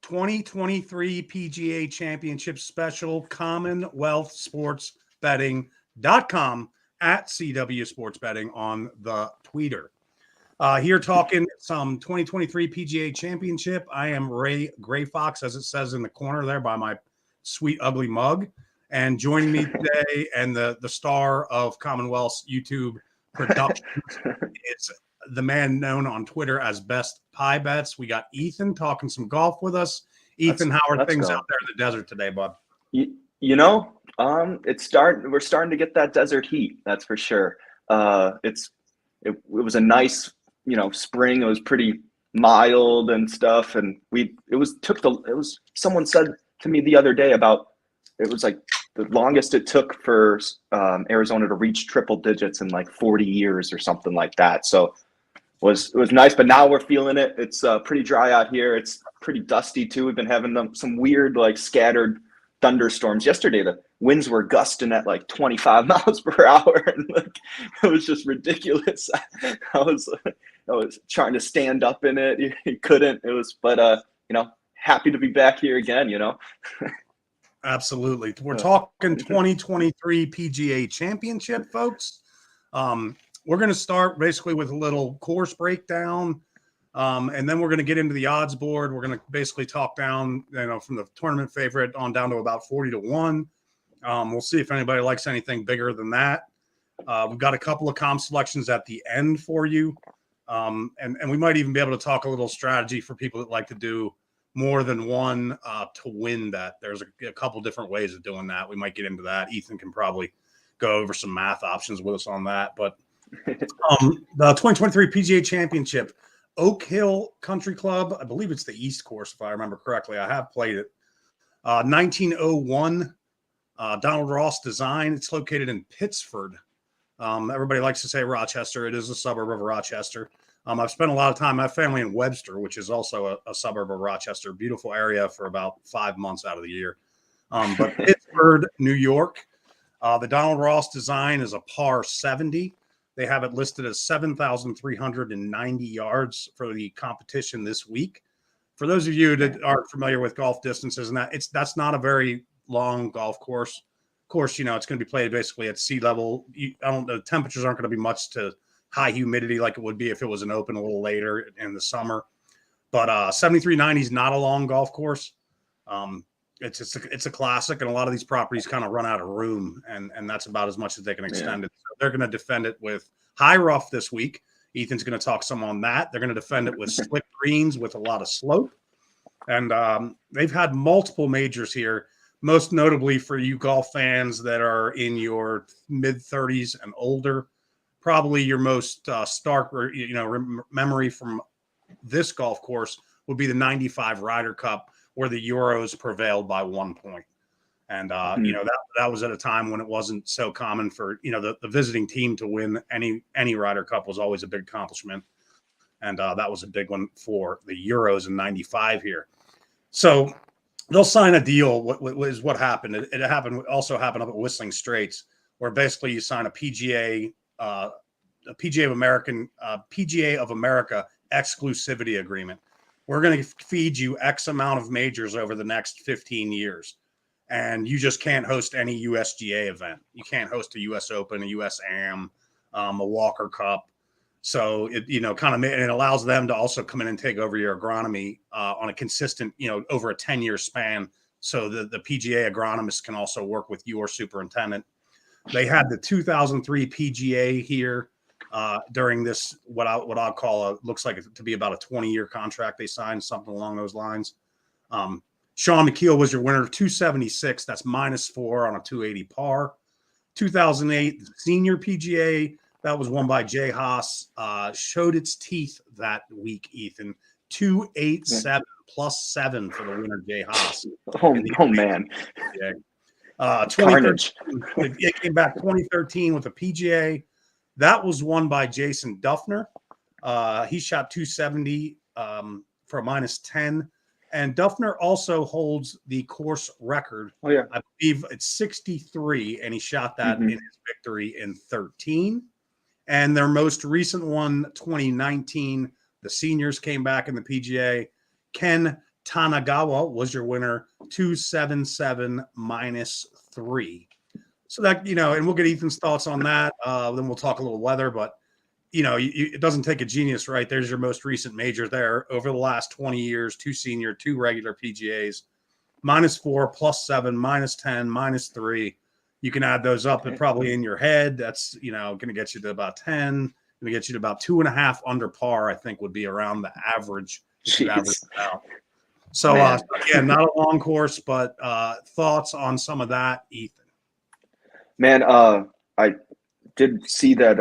2023 PGA Championship Special, CommonwealthSportsBetting.com at CW Sports Betting on the Twitter. Here talking some 2023 PGA Championship. I am Ray Gray Fox, as it says in the corner there by my sweet, ugly mug. And joining me today and the star of Commonwealth's YouTube Productions is the man known on Twitter as Best Pie Bets. We got Ethan talking some golf with us. Ethan, how are things out there in the desert today, bud? We're starting to get that desert heat. That's for sure. It was a nice, spring. It was pretty mild and stuff. And someone said to me the other day about, it was like the longest it took for Arizona to reach triple digits in like 40 years or something like that. So it was nice, but now we're feeling it. It's pretty dry out here. It's pretty dusty too. We've been having some weird, like, scattered thunderstorms. Yesterday, the winds were gusting at like 25 miles per hour, and it was just ridiculous. I was trying to stand up in it. You couldn't. It was, but happy to be back here again. Absolutely. We're talking 2023 PGA Championship, folks. We're going to start basically with a little course breakdown, and then we're going to get into the odds board. We're going to basically talk down, from the tournament favorite on down to about 40-1. We'll see if anybody likes anything bigger than that. We've got a couple of comp selections at the end for you, and we might even be able to talk a little strategy for people that like to do more than one to win that. There's a couple different ways of doing that. We might get into that. Ethan can probably go over some math options with us on that. But the 2023 PGA Championship, Oak Hill Country Club, I believe it's the East course, if I remember correctly. I have played it. 1901 Donald Ross design. It's located in Pittsford. Everybody likes to say Rochester. It is a suburb of Rochester. I've spent a lot of time, my family in Webster, which is also a suburb of Rochester, beautiful area for about 5 months out of the year. But Pittsford, New York, the Donald Ross design is a par 70. They have it listed as 7,390 yards for the competition this week. For those of you that aren't familiar with golf distances, and that's not a very long golf course. Of course, it's going to be played basically at sea level. The temperatures aren't going to be much to high humidity like it would be if it was an open a little later in the summer. But 7390 is not a long golf course. It's a classic, and a lot of these properties kind of run out of room, and that's about as much as they can extend it. So they're going to defend it with high rough this week. Ethan's going to talk some on that. They're going to defend it with slick greens with a lot of slope. And they've had multiple majors here, most notably for you golf fans that are in your mid-30s and older. Probably your most stark memory from this golf course would be the 95 Ryder Cup, where the Euros prevailed by 1 point. And, that was at a time when it wasn't so common for, the visiting team to win any Ryder Cup was always a big accomplishment. And that was a big one for the Euros in 95 here. So they'll sign a deal. What happened? It also happened up at Whistling Straits, where basically you sign a PGA of America exclusivity agreement. We're going to feed you X amount of majors over the next 15 years. And you just can't host any USGA event. You can't host a US Open, a US Am, a Walker Cup. So it allows them to also come in and take over your agronomy on a consistent, over a 10-year span. So the PGA agronomists can also work with your superintendent. They had the 2003 PGA here during this, what I'll call looks like it to be about a 20-year contract they signed, something along those lines. Sean McKeel was your winner, 276. That's -4 on a 280 par. 2008 Senior PGA, that was won by Jay Haas. Showed its teeth that week, Ethan. 287 +7 for the winner, Jay Haas. Oh man. 2013, it came back 2013 with a PGA. That was won by Jason Duffner. He shot 270 for a -10. And Duffner also holds the course record. Oh, yeah. I believe it's 63, and he shot that in his victory in 13. And their most recent one, 2019, the seniors came back in the PGA. Ken Tanagawa was your winner, 277 -3. So that, and we'll get Ethan's thoughts on that. Then we'll talk a little weather, but it doesn't take a genius, right? There's your most recent major there over the last 20 years, 2 senior, 2 regular PGAs, -4, +7, -10, -3. You can add those up and probably in your head. That's, going to get you to about 10, going to get you to about 2.5 under par, I think would be around the average. Average out. So, again, not a long course, but thoughts on some of that, Ethan? Man, I did see that.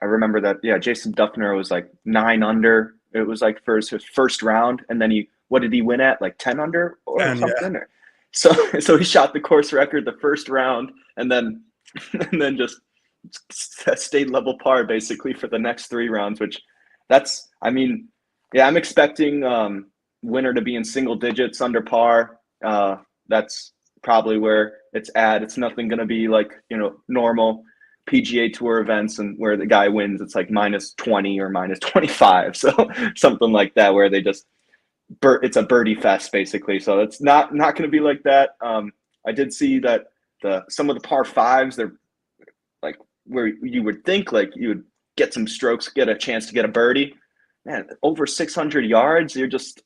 I remember that. Yeah, Jason Duffner was like 9 under. It was like for his first round, and then what did he win at? Like 10 under or 10, something? yeah. So he shot the course record the first round, and then just stayed level par basically for the next 3 rounds. Which I'm expecting winner to be in single digits under par. That's probably where it's at. It's nothing going to be like, normal PGA Tour events and where the guy wins, it's like -20 or -25. So something like that, where they just, it's a birdie fest basically. So it's not going to be like that. I did see that some of the par 5s, they're like where you would think like you would get some strokes, get a chance to get a birdie. Man, over 600 yards, you're just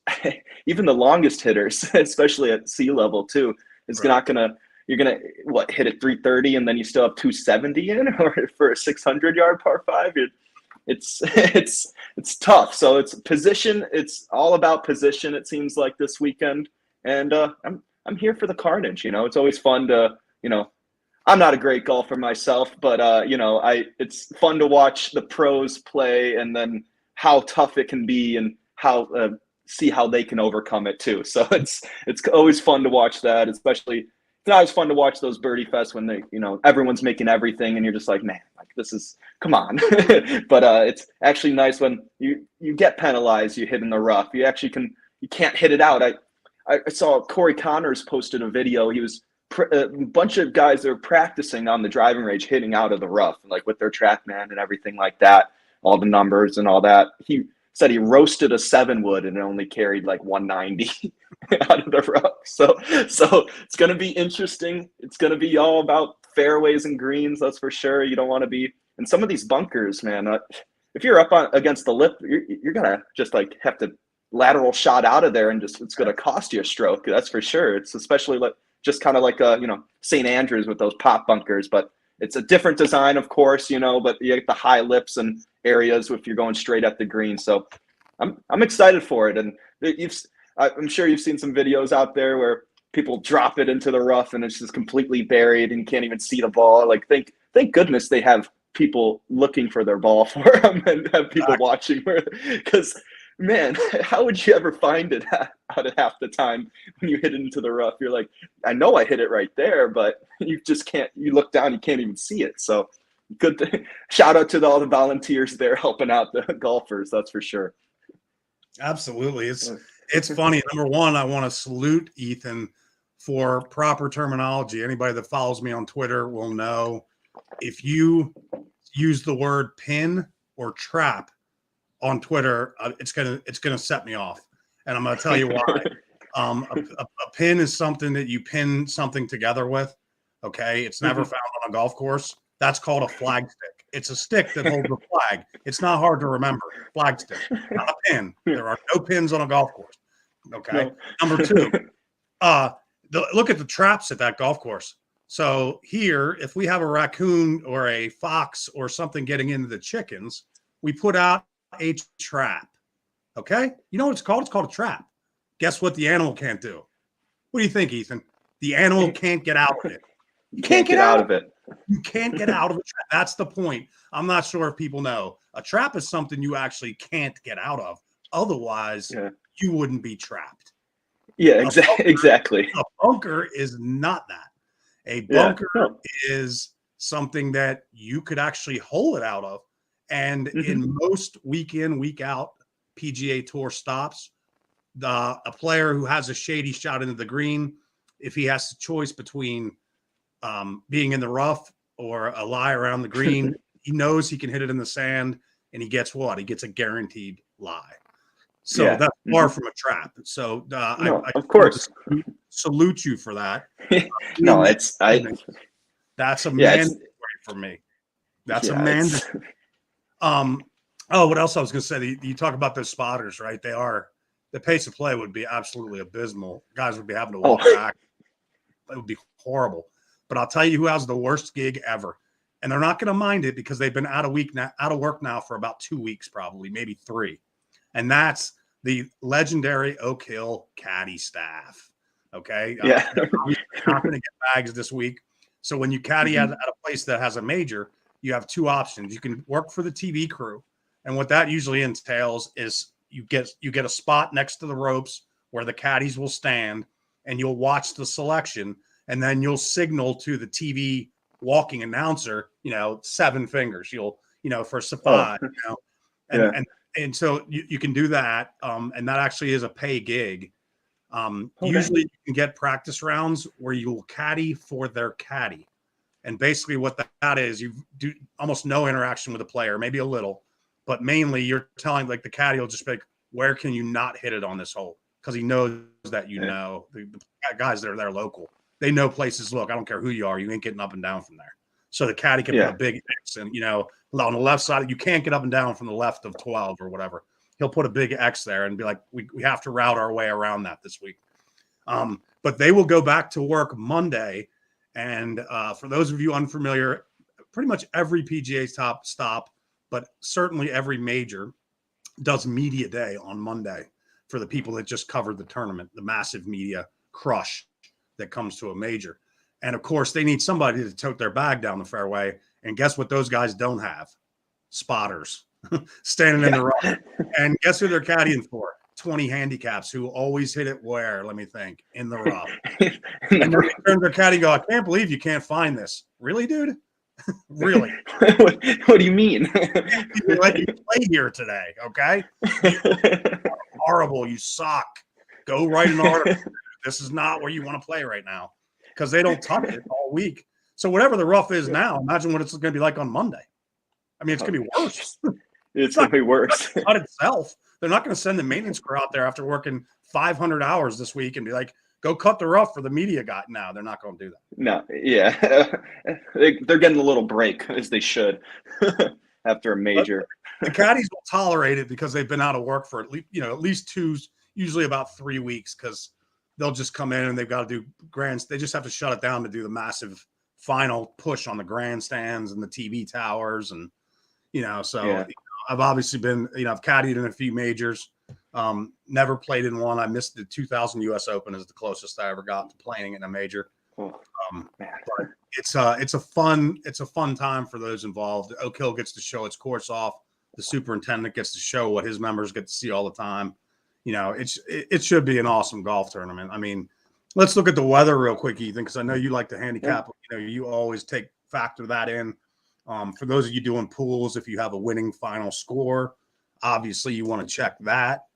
even the longest hitters, especially at sea level too, is Right. not gonna. You're gonna hit at 330, and then you still have 270 in, or for a 600-yard par 5. It's tough. So it's position. It's all about position. It seems like this weekend, and I'm here for the carnage. It's always fun to I'm not a great golfer myself, but it's fun to watch the pros play, and then how tough it can be, and how see how they can overcome it too. So it's always fun to watch that, especially it's always fun to watch those birdie fests when they, everyone's making everything, and you're just like, man, like this is, come on. But it's actually nice when you get penalized, you hit in the rough. You can't hit it out. I saw Corey Connors posted a video. He was a bunch of guys that are practicing on the driving range hitting out of the rough, like with their TrackMan and everything like that, all the numbers and all that. He said he roasted a 7-wood and it only carried like 190 out of the rough. So it's going to be interesting. It's going to be all about fairways and greens, that's for sure. You don't want to be in some of these bunkers, man. If you're up against the lip, you're going to just like have to lateral shot out of there, and just it's going to cost you a stroke. That's for sure. It's especially like just kind of like St. Andrews with those pop bunkers, but it's a different design, of course, but you get the high lips and areas if you're going straight at the green. So I'm excited for it. And I'm sure you've seen some videos out there where people drop it into the rough and it's just completely buried and you can't even see the ball. Like thank goodness they have people looking for their ball for them and have people watching, because man, how would you ever find it out of half the time when you hit it into the rough? You're like, I know I hit it right there, but you just can't. You look down, you can't even see it. So good. Shout out to all the volunteers there helping out the golfers. That's for sure. Absolutely, it's funny. Number one, I want to salute Ethan for proper terminology. Anybody that follows me on Twitter will know if you use the word pin or trap on Twitter, it's gonna set me off, and I'm gonna tell you why. A pin is something that you pin something together with. Okay, it's never found on a golf course. That's called a flag stick. It's a stick that holds a flag. It's not hard to remember. Flag stick, not a pin. There are no pins on a golf course. Okay. No. Number two, look at the traps at that golf course. So here, if we have a raccoon or a fox or something getting into the chickens, we put out a trap. Okay, you know what it's called? It's called a trap. Guess what the animal can't do? What do you think, Ethan? The animal can't get out of it. You can't get out of it. You can't get out of a trap. That's the point. I'm not sure if people know. A trap is something you actually can't get out of. Otherwise, you wouldn't be trapped. Yeah, exactly. A bunker is not that. A bunker is something that you could actually hole it out of. And in most week in, week out PGA Tour stops, a player who has a shady shot into the green, if he has a choice between being in the rough or a lie around the green, he knows he can hit it in the sand, and he gets what? He gets a guaranteed lie. So Yeah. that's far from a trap. So No, I of want to course. salute you for that. No, Doing it's I. that, that's a Yeah, it's mandatory for me. That's a yeah, mandatory. it's Um, oh, what else I was going to say? You talk about those spotters, right? The pace of play would be absolutely abysmal. Guys would be having to oh walk back. It would be horrible. But I'll tell you who has the worst gig ever, and they're not going to mind it because they've been out of work now for about 2 weeks, probably maybe 3, and that's the legendary Oak Hill caddy staff. Okay, yeah. they're obviously not going to get bags this week. So when you caddy at a place that has a major, you have 2 options. You can work for the TV crew, and what that usually entails is you get a spot next to the ropes where the caddies will stand, and you'll watch the selection, and then you'll signal to the TV walking announcer, 7 fingers. For Oh Safai, and yeah. and and so you can do that, and that actually is a pay gig. Okay. Usually you can get practice rounds where you will caddy for their caddy. And basically what that is, you do almost no interaction with the player, maybe a little, but mainly you're telling, like, the caddy will just be like, where can you not hit it on this hole? Because he knows that Yeah. the guys that are there local, they know places. Look, I don't care who you are, you ain't getting up and down from there. So the caddy can put Yeah. a big X, and on the left side, you can't get up and down from the left of 12 or whatever. He'll put a big X there and be like, we have to route our way around that this week. But they will go back to work Monday. And for those of you unfamiliar, pretty much every PGA top stop, but certainly every major, does media day on Monday for the people that just covered the tournament, the massive media crush that comes to a major. And of course, they need somebody to tote their bag down the fairway. And guess what those guys don't have? Spotters standing in the rough. And guess who they're caddying for? 20 handicaps who always hit it where? Let me think. In the rough. And then they turn their caddy and go, I can't believe you can't find this. Really, dude? Really? What do you mean? Let you play here today, okay? Horrible. You suck. Go write an article. This is not where you want to play right now, because they don't touch it all week. So whatever the rough is now, imagine what it's going to be like on Monday. I mean, it's going to be worse. It's going to be worse. Cut itself. They're not going to send the maintenance crew out there after working 500 hours this week and be like, go cut the rough for the media guy. No, they're not going to do that. No, yeah. They're getting a little break, as they should, after a major. The caddies will tolerate it because they've been out of work for at least 2, usually about 3 weeks, because they'll just come in and they've got to do grands. They just have to shut it down to do the massive final push on the grandstands and the TV towers. And, so Yeah. I've obviously been, I've caddied in a few majors, never played in one. I missed the 2000 US Open is the closest I ever got to playing in a major. Oh, But it's a fun time for those involved. Oak Hill gets to show its course off. The superintendent gets to show what his members get to see all the time. It should be an awesome golf tournament. I mean, let's look at the weather real quick, Ethan, because I know you like to handicap. Yeah. You always factor that in. For those of you doing pools, if you have a winning final score, obviously you want to check that.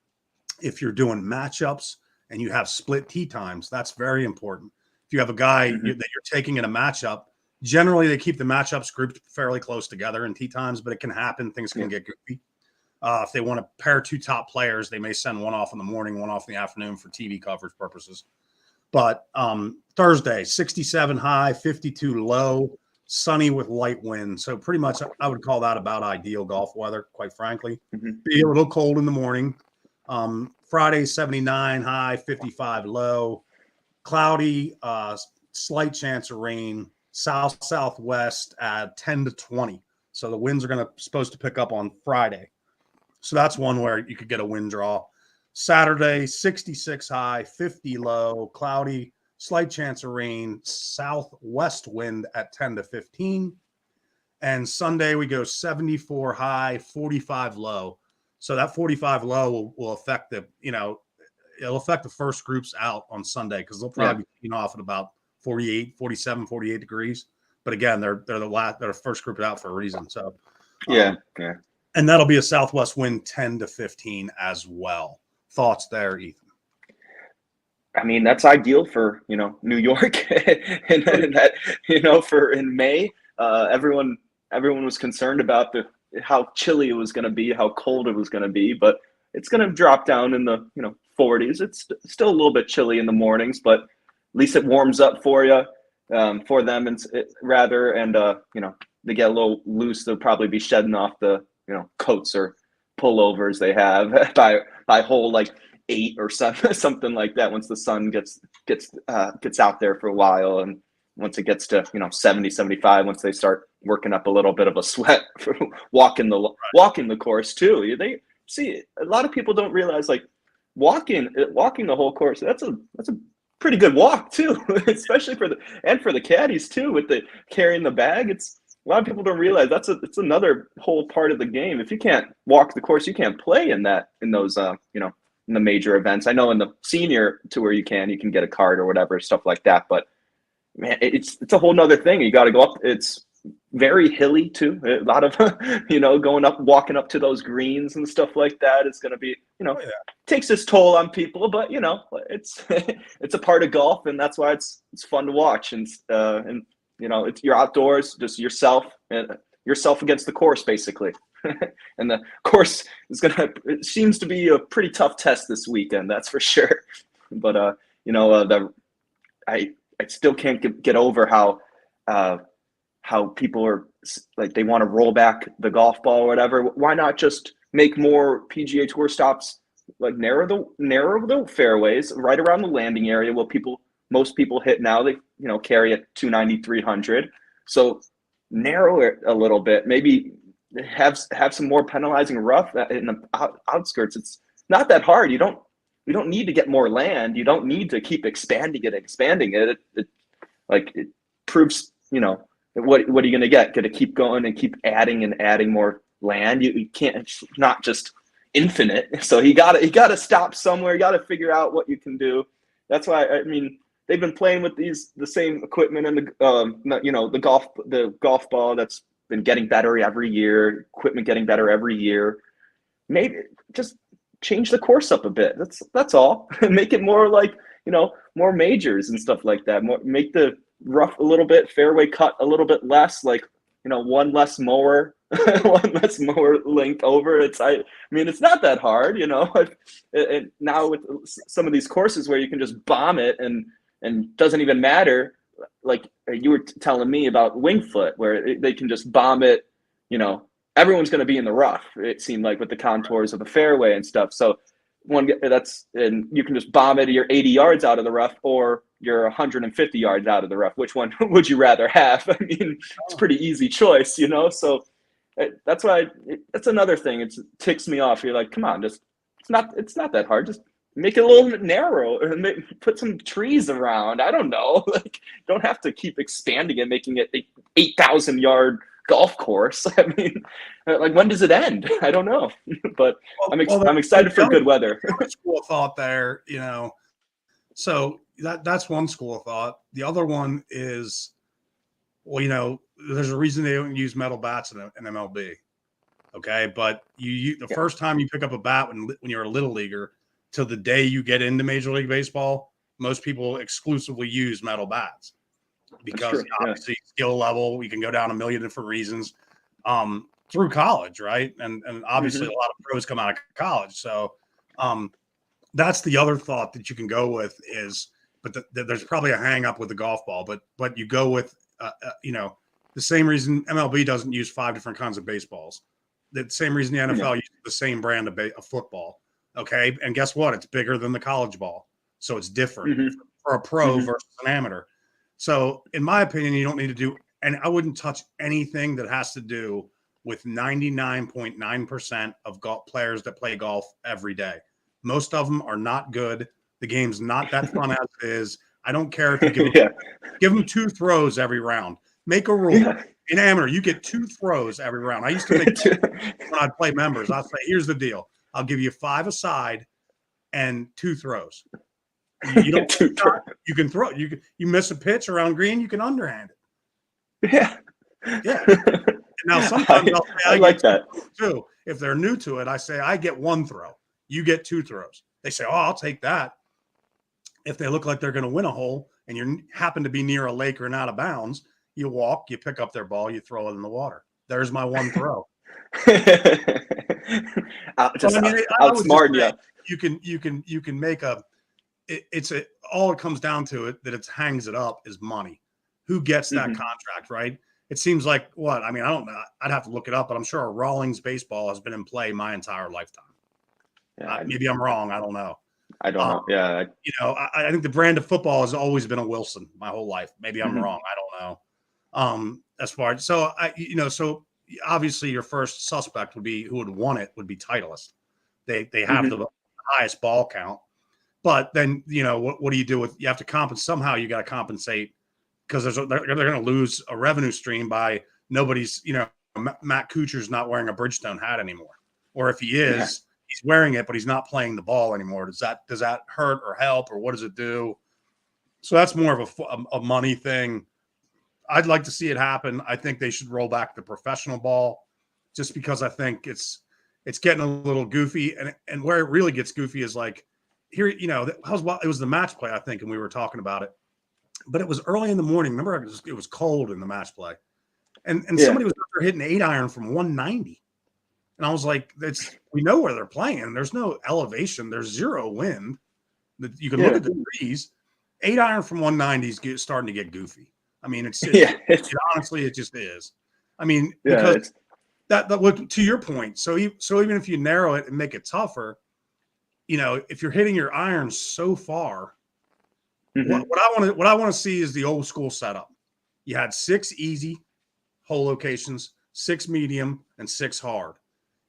If you're doing matchups and you have split tee times, that's very important. If you have a guy that you're taking in a matchup, generally they keep the matchups grouped fairly close together in tee times, but it can happen. Things can get goofy. If they want to pair 2 top players, they may send one off in the morning, one off in the afternoon for TV coverage purposes. But Thursday, 67 high, 52 low, sunny with light wind. So pretty much I would call that about ideal golf weather, quite frankly. Be a little cold in the morning. Friday, 79 high, 55 low, cloudy, slight chance of rain, southwest at 10 to 20. So the winds are supposed to pick up on Friday. So that's one where you could get a wind draw. Saturday, 66 high, 50 low, cloudy, slight chance of rain, southwest wind at 10 to 15. And Sunday we go 74 high, 45 low. So that 45 low will affect it'll affect the first groups out on Sunday, because they'll probably be teeing off at about 48 degrees. But again, they're the first group out for a reason. So yeah. And that'll be a southwest wind 10 to 15 as well. Thoughts there, Ethan? I mean, that's ideal for, New York and that, for in May, everyone was concerned about how chilly it was going to be, how cold it was going to be. But it's going to drop down in the 40s. It's still a little bit chilly in the mornings, but at least it warms up for you, for them, and rather, and they get a little loose. They'll probably be shedding off the coats or pullovers they have by hole like 8 or something like that. Once the sun gets out there for a while, and once it gets to 70, 75, once they start working up a little bit of a sweat for walking the course too. They see, a lot of people don't realize, like, walking the whole course, that's a pretty good walk too, especially for the caddies too, with the carrying the bag. It's a lot of people don't realize it's another whole part of the game. If you can't walk the course, you can't play in those in the major events. I know in the senior tour you can get a card or whatever, stuff like that, but man, it's a whole nother thing. You got to go up. It's very hilly too. A lot of walking up to those greens and stuff like that. It's going to be takes its toll on people, but it's it's a part of golf, and that's why it's fun to watch. And it's, you're outdoors, just yourself against the course basically. And the course it seems to be a pretty tough test this weekend, that's for sure. But I still can't get over how people are like, they want to roll back the golf ball or whatever. Why not just make more PGA Tour stops, like narrow the fairways right around the landing area where most people hit now. They carry at 290, 300. So narrow it a little bit. Maybe have some more penalizing rough in the outskirts. It's not that hard. You don't need to get more land. You don't need to keep expanding it. It proves, what are you going to get? Going to keep going and keep adding more land. You can't, it's not just infinite. So you got to stop somewhere. You got to figure out what you can do. That's why, I mean, they've been playing with the same equipment and the golf ball that's been getting better every year, equipment getting better every year. Maybe just change the course up a bit. That's all. Make it more like, more majors and stuff like that. Make the rough a little bit, fairway cut a little bit less, like, one less mower, one less mower length over. It's not that hard, and now with some of these courses where you can just bomb it and doesn't even matter. Like you were telling me about Winged Foot, where they can just bomb it, everyone's going to be in the rough, it seemed like, with the contours of the fairway and stuff. So and you can just bomb it, you're 80 yards out of the rough, or you're 150 yards out of the rough. Which one would you rather have? I mean, it's a pretty easy choice, so that's why that's another thing. It ticks me off. You're like, come on, it's not that hard. Just make it a little bit narrow and put some trees around. I don't know. Like, don't have to keep expanding it, making it 8,000 yard golf course. I mean, like, when does it end? I don't know. But I'm excited for good weather. School of thought there, So that's one school of thought. The other one is, there's a reason they don't use metal bats in MLB. Okay, but the first time you pick up a bat when you're a little leaguer till the day you get into Major League Baseball, most people exclusively use metal bats because obviously skill level, we can go down a million different reasons through college, right? And obviously a lot of pros come out of college, so that's the other thought that you can go with is, but there's probably a hang up with the golf ball, but you go with the same reason MLB doesn't use 5 different kinds of baseballs. The same reason the NFL uses the same brand of football. Okay. And guess what? It's bigger than the college ball. So it's different for a pro versus an amateur. So in my opinion, you don't need to do, and I wouldn't touch anything that has to do with 99.9% of golf players that play golf every day. Most of them are not good. The game's not that fun as it is. I don't care if you give them 2 throws every round. Make a rule. In amateur, you get 2 throws every round. I used to make when I'd play members. I'd say, here's the deal. I'll give you 5 aside and 2 throws. You don't. You can throw. You miss a pitch around green, you can underhand it. Yeah. Now sometimes I'll say I like that too. If they're new to it, I say I get 1 throw. You get 2 throws. They say, "Oh, I'll take that." If they look like they're going to win a hole and you happen to be near a lake or not out of bounds, you walk, you pick up their ball, you throw it in the water. There's my 1 throw. Just I mean, I would just outsmarting say you. you can make a it's a all it comes down to it that it hangs it up is money. Who gets that Hmm. contract, right? It seems like what I mean. I don't know. I'd have to look it up, but I'm sure a Rawlings baseball has been in play my entire lifetime. Yeah, Maybe I'm wrong. I don't know. I don't Um, know. Yeah. I think the brand of football has always been a Wilson my whole life. Maybe I'm Mhm. wrong. I don't know. As far as so obviously your first suspect would be who would want it would be Titleist. They have Mhm. the highest ball count, but then what do you do with you have to compensate somehow? You got to compensate because they're going to lose a revenue stream by nobody's Matt Kuchar's not wearing a Bridgestone hat anymore, or if he Yeah. is, he's wearing it, but he's not playing the ball anymore. Does that hurt or help, or what does it do? So that's more of a money thing. I'd like to see it happen. I think they should roll back the professional ball, just because I think it's getting a little goofy, and where it really gets goofy is like here, it was the match play I think, and we were talking about it, but it was early in the morning. Remember, it was cold in the match play, and Yeah. somebody was out there hitting 8-iron from 190. And I was like, we know where they're playing. There's no elevation. There's zero wind. You can look Yeah. at the trees. 8-iron from 190 is starting to get goofy. I mean, Yeah. honestly, it just is. I mean, Yeah. because that to your point. So even if you narrow it and make it tougher, if you're hitting your irons so far, Mhm. what I want to see is the old school setup. You had 6 easy hole locations, 6 medium, and 6 hard.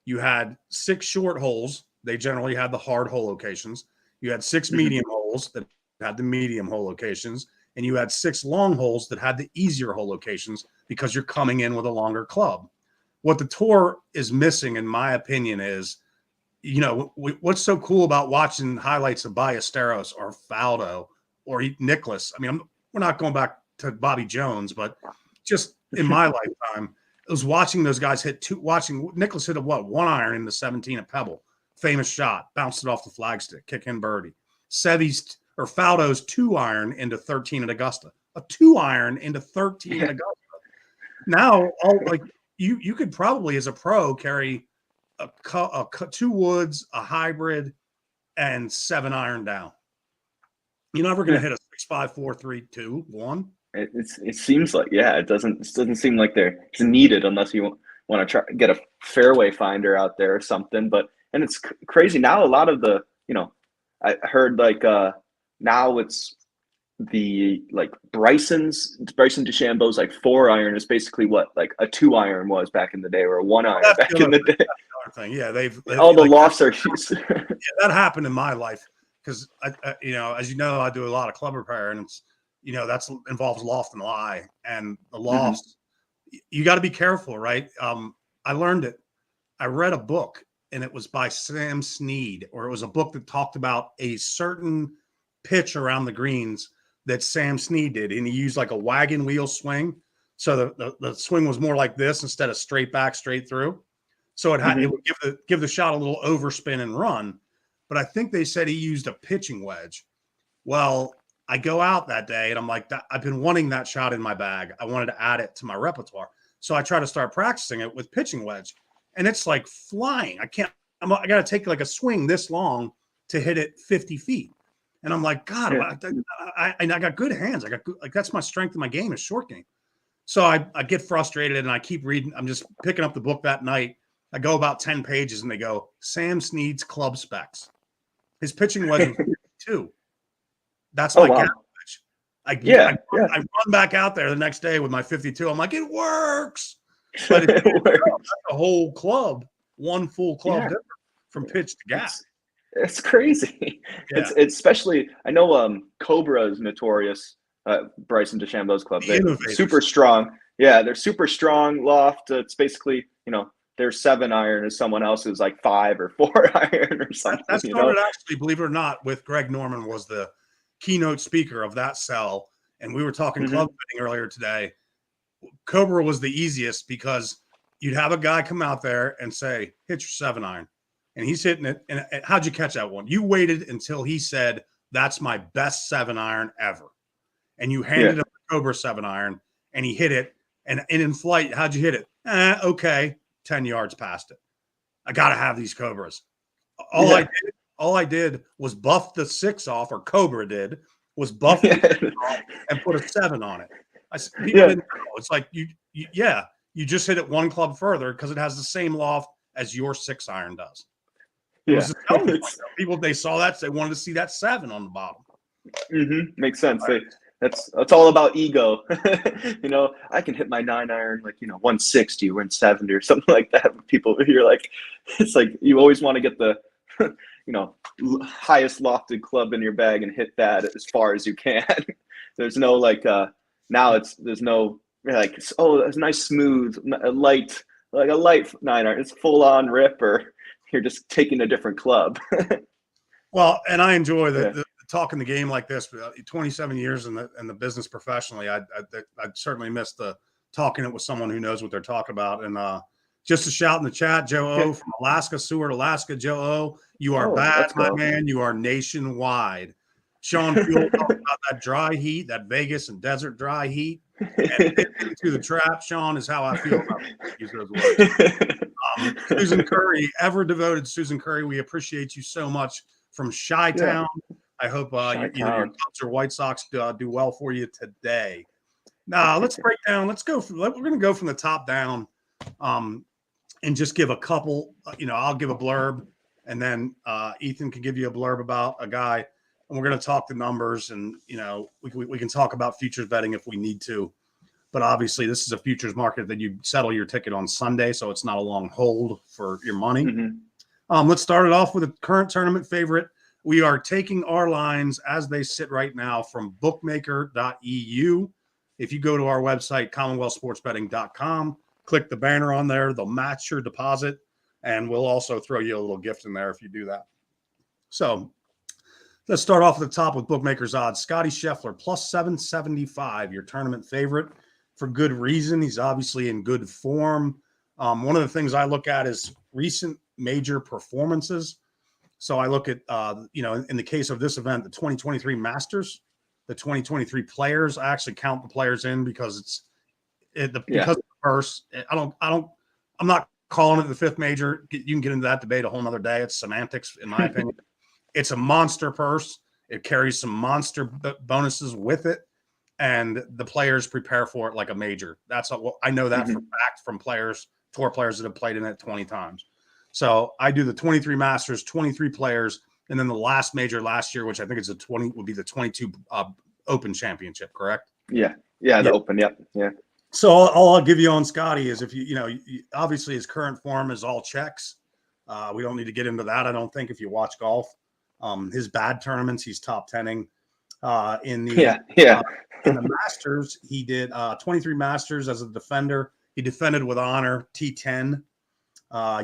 You had 6 short holes. They generally had the hard hole locations. You had 6 Mhm. medium holes that had the medium hole locations. And you had 6 long holes that had the easier hole locations because you're coming in with a longer club. What the tour is missing, in my opinion, is, what's so cool about watching highlights of Ballesteros or Faldo or Nicholas? I mean, we're not going back to Bobby Jones, but just in my lifetime, it was watching those guys watching Nicholas hit a 1-iron in the 17 at Pebble. Famous shot, bounced it off the flagstick, kick in birdie. Sevy's or Faldo's 2-iron into 13 at Augusta. A 2-iron into 13 at Augusta. Now, you could probably as a pro carry a 2 woods, a hybrid, and 7-iron down. You're never going to Yeah. hit a 6, 5, 4, 3, 2, 1. It seems like, yeah, it doesn't seem like it's needed unless you want to try get a fairway finder out there or something. But and it's crazy now. A lot of I heard like now it's the like Bryson DeChambeau's like 4-iron is basically what like a 2-iron was back in the day, or a 1-iron That's back the in other the thing. day. That's the other thing. Yeah, All they've the like lofts are that happened in my life because as you know, I do a lot of club repair, and it's that's involves loft and lie, and the Mhm. lofts. You got to be careful, right? I learned it. I read a book, and it was by Sam Snead, or it was a book that talked about a certain pitch around the greens that Sam Snead did, and he used like a wagon wheel swing. So the swing was more like this instead of straight back, straight through. So it Mhm. would give the shot a little overspin and run. But I think they said he used a pitching wedge. Well, I go out that day and I'm like, I've been wanting that shot in my bag. I wanted to add it to my repertoire. So I try to start practicing it with pitching wedge, and it's like flying. I got to take like a swing this long to hit it 50 feet. And I'm like, God, Yeah. I got good hands. I got good, like, that's my strength in my game is short game. So I get frustrated and I keep reading. I'm just picking up the book that night. I go about 10 pages and they go, Sam Snead's club specs. His pitching wedge was 52. That's Oh my gap wow. wedge. I Yeah. Yeah. run back out there the next day with my 52. I'm like, it works. But it's It works. a whole club, one full club Yeah. different from pitch to gap. It's crazy. Yeah. It's especially I know Cobra is notorious. Bryson DeChambeau's club. The They're innovators. super strong. Yeah, they're super strong loft. It's basically their 7-iron is someone else's like 5 or 4-iron or something. That started actually, believe it or not, with Greg Norman was the keynote speaker of that cell. And we were talking Hmm. club fitting earlier today. Cobra was the easiest because you'd have a guy come out there and say, hit your 7-iron. And he's hitting it. And how'd you catch that one? You waited until he said, that's my best 7-iron ever. And you handed Yeah. him the Cobra 7-iron and he hit it. And in flight, how'd you hit it? Okay. 10 yards past it. I got to have these Cobras. All I did was buff the 6 off, or Cobra did, was buff the 6 off and put a 7 on it. People didn't know. It's like, you just hit it one club further because it has the same loft as your 6 iron does. It was people, they saw that, so they wanted to see that 7 on the bottom. Makes sense. That's all about ego. I can hit my 9 iron 160 or 170 or something like that. People, you're like, it's like you always want to get the highest lofted club in your bag and hit that as far as you can. There's no there's no oh, that's nice smooth, a light 9 iron. It's full on rip, or you're just taking a different club. Well, and I enjoy the talking the game like this. 27 years in the business professionally, I certainly miss the talking it with someone who knows what they're talking about. And just a shout in the chat, Joe O from Alaska, Seward, Alaska. Joe O, you are back, my man. You are nationwide. Sean Fuel talking about that dry heat, that Vegas and desert dry heat. And into the trap, Sean, is how I feel about use those words. Susan Curry, ever devoted Susan Curry, we appreciate you so much, from Chi-Town. I hope either your Cubs or White Sox do well for you today. Now, let's break down. We're going to go from the top down and just give a couple. I'll give a blurb, and then Ethan can give you a blurb about a guy. And we're going to talk the numbers, and we can talk about futures betting if we need to. But obviously, this is a futures market that you settle your ticket on Sunday, so it's not a long hold for your money. Let's start it off with a current tournament favorite. We are taking our lines as they sit right now from bookmaker.eu. If you go to our website, commonwealthsportsbetting.com, click the banner on there, they'll match your deposit, and we'll also throw you a little gift in there if you do that. So let's start off at the top with Bookmaker's odds. Scotty Scheffler, plus 775, your tournament favorite, for good reason. He's obviously in good form. One of the things I look at is recent major performances. So I look at, in the case of this event, the 2023 Masters, the 2023 players. I actually count the players in because because of the purse. I'm not calling it the 5th major. You can get into that debate a whole nother day. It's semantics, in my opinion. It's a monster purse. It carries some monster bonuses with it, and the players prepare for it like a major. I know that for fact from tour players that have played in it 20 times. So I do the 23 Masters, 23 players, and then the last major last year, which I think is would be the 22 Open Championship, correct? Yeah, the Open, yeah. So all I'll give you on Scotty is if obviously his current form is all checks. We don't need to get into that, I don't think, if you watch golf. His bad tournaments, he's top 10ing. In the Masters, he did 23 Masters as a defender. He defended with honor, T10.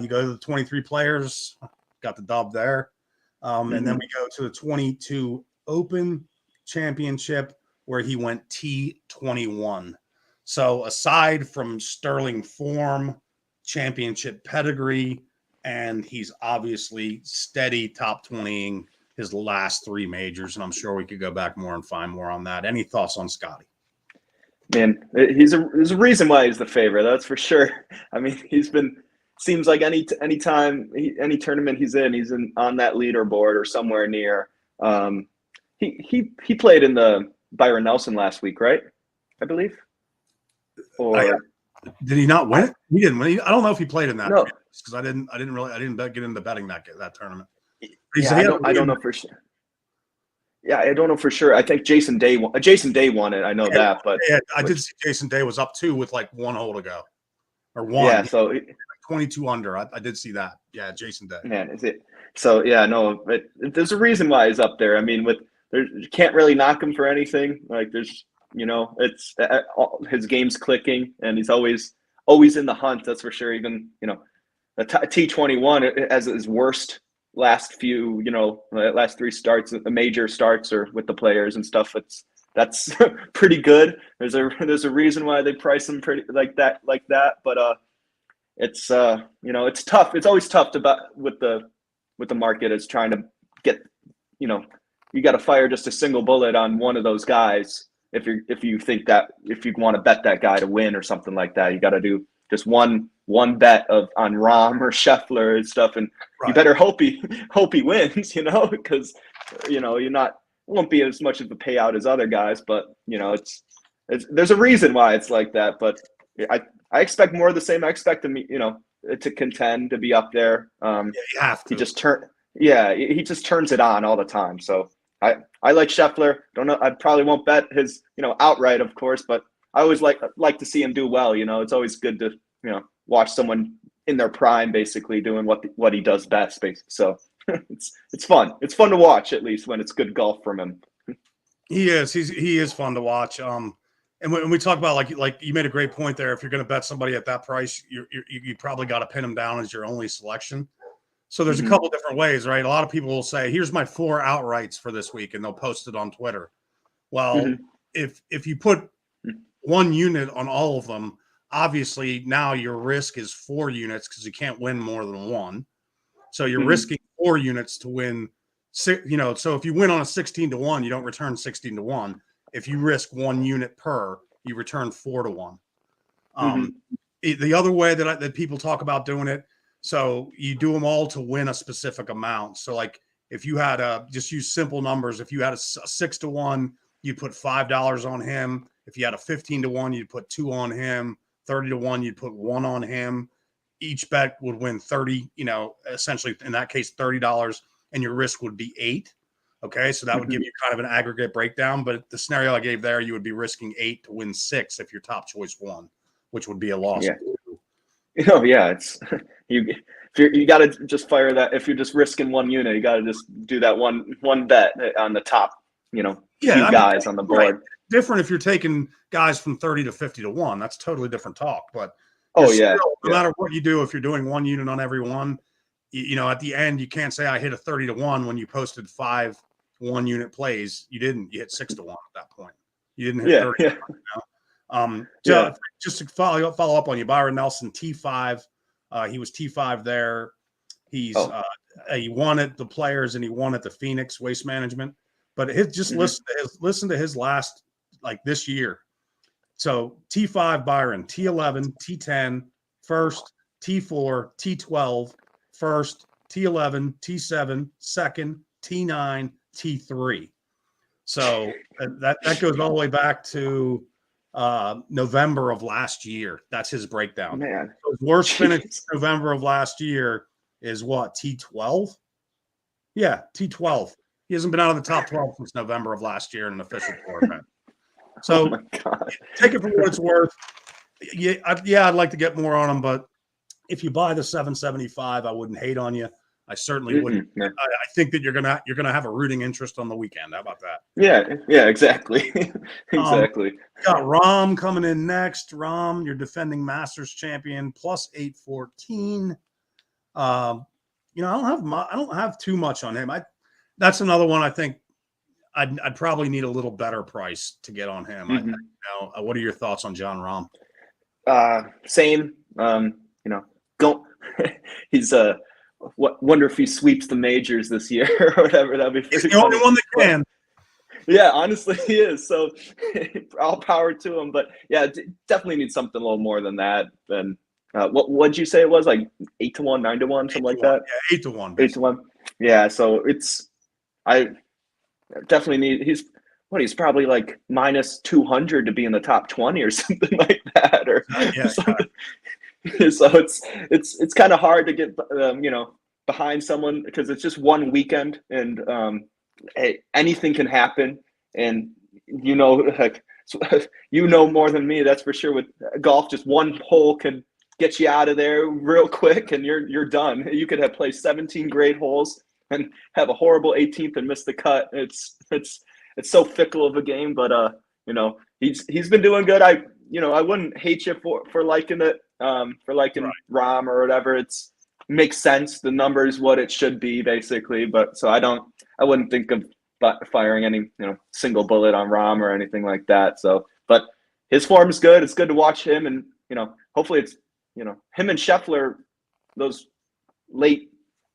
You go to the 23 players, got the dub there. And then we go to the 22 Open Championship, where he went T21. So aside from sterling form, championship pedigree, and he's obviously steady top 20ing his last 3 majors, and I'm sure we could go back more and find more on that. Any thoughts on Scotty? Man, there's a reason why he's the favorite, that's for sure. I mean, seems like any tournament he's in on that leaderboard or somewhere near. He played in the Byron Nelson last week, right? I believe. Or did he not win it? He didn't win. I don't know if he played in that because I didn't get into betting that tournament. I don't know for sure. Yeah, I don't know for sure. I think Jason Day won it. I know that, but I did see Jason Day was up 2 with like 1 hole to go, or 1. Yeah, so 22 under. I did see that. Yeah, Jason Day. Man, is it? So yeah, no, but there's a reason why he's up there. I mean, you can't really knock him for anything. Like it's his game's clicking, and he's always in the hunt. That's for sure. Even the T21 as his worst last 3 starts, the major starts, or with the players and stuff. That's pretty good. There's a reason why they price him pretty like that. But it's it's tough. It's always tough with the market is trying to get, you got to fire just a single bullet on one of those guys. If you think that if you want to bet that guy to win or something like that, you got to do just one one bet on Rahm or Scheffler and stuff, and you better hope he wins, because you're not won't be as much of a payout as other guys, but it's there's a reason why it's like that. But I expect more of the same. I expect him, to contend, to be up there. You have to. He just turns it on all the time. So I like Scheffler. Don't know. I probably won't bet his, outright, of course, but I always like to see him do well. It's always good to, watch someone in their prime, basically doing what he does best. So it's fun. It's fun to watch, at least when it's good golf from him. He is fun to watch. And when we talk about like you made a great point there. If you're going to bet somebody at that price, you probably got to pin them down as your only selection. So there's a couple different ways, right? A lot of people will say, "Here's my 4 outrights for this week," and they'll post it on Twitter. Well, if you put 1 unit on all of them, obviously now your risk is 4 units because you can't win more than 1. So you're risking 4 units to win. So if you win on a 16-1, you don't return 16-1. If you risk 1 unit per, you return 4-1. The other way that people talk about doing it, so you do them all to win a specific amount. So like if you had just use simple numbers, if you had a 6-1, you'd put $5 on him. If you had a 15-1, you'd put 2 on him. 30-1, you'd put 1 on him. Each bet would win 30, essentially in that case, $30, and your risk would be 8. Okay. So that would give you kind of an aggregate breakdown, but the scenario I gave there, you would be risking 8 to win 6 if your top choice won, which would be a loss. Yeah. It's you got to just fire that. If you're just risking 1 unit, you got to just do that one bet on the top, few guys on the board. Right. Different if you're taking guys from 30 to 50-1. That's totally different talk. But no matter what you do, if you're doing 1 unit on every one, at the end, you can't say I hit a 30-1 when you posted 5 1-unit plays. You didn't. You hit 6-1 at that point. You didn't hit 30. Just to follow up on you, Byron Nelson, T5. He was T5 there. He won at the Players and he won at the Phoenix Waste Management. But listen to his last, like this year. So T5 Byron, T11, T10, first, T4, T12, first, T11, T7, second, T9, T3. So that goes all the way back to November of last year. That's his breakdown. Man, so his worst finish November of last year is what, T12? Yeah, T12. He hasn't been out of the top 12 since November of last year in an official tour event. So take it for what it's worth. I'd like to get more on him, but if you buy the 775, I wouldn't hate on you. I certainly wouldn't. I think that you're gonna have a rooting interest on the weekend. How about that? Yeah, exactly. Exactly. Got Rahm coming in next. Rahm, your defending Masters champion, plus 814. I don't have too much on him. That's another one I think I'd probably need a little better price to get on him. What are your thoughts on John Rahm? Same. Go. He's wonder if he sweeps the majors this year or whatever. That'd be He's the only one that can. Yeah, honestly, he is. So all power to him. But yeah, definitely need something a little more than that. Than what'd you say it was, like 8-1, 9-1, something like that? Yeah, 8-1. 8-1. Yeah. So I definitely need. He's probably like minus 200 to be in the top 20 or something like that, or something. So it's kind of hard to get behind someone because it's just one weekend and anything can happen, and more than me, that's for sure. With golf, just one hole can get you out of there real quick and you're done. You could have played 17 great holes and have a horrible 18th and miss the cut. It's so fickle of a game, but he's been doing good. I wouldn't hate you for liking it. For liking Rahm or whatever. It's makes sense. The number is what it should be, basically. But so I wouldn't think of firing any single bullet on Rahm or anything like that. So, but his form is good. It's good to watch him, and hopefully it's him and Scheffler, those late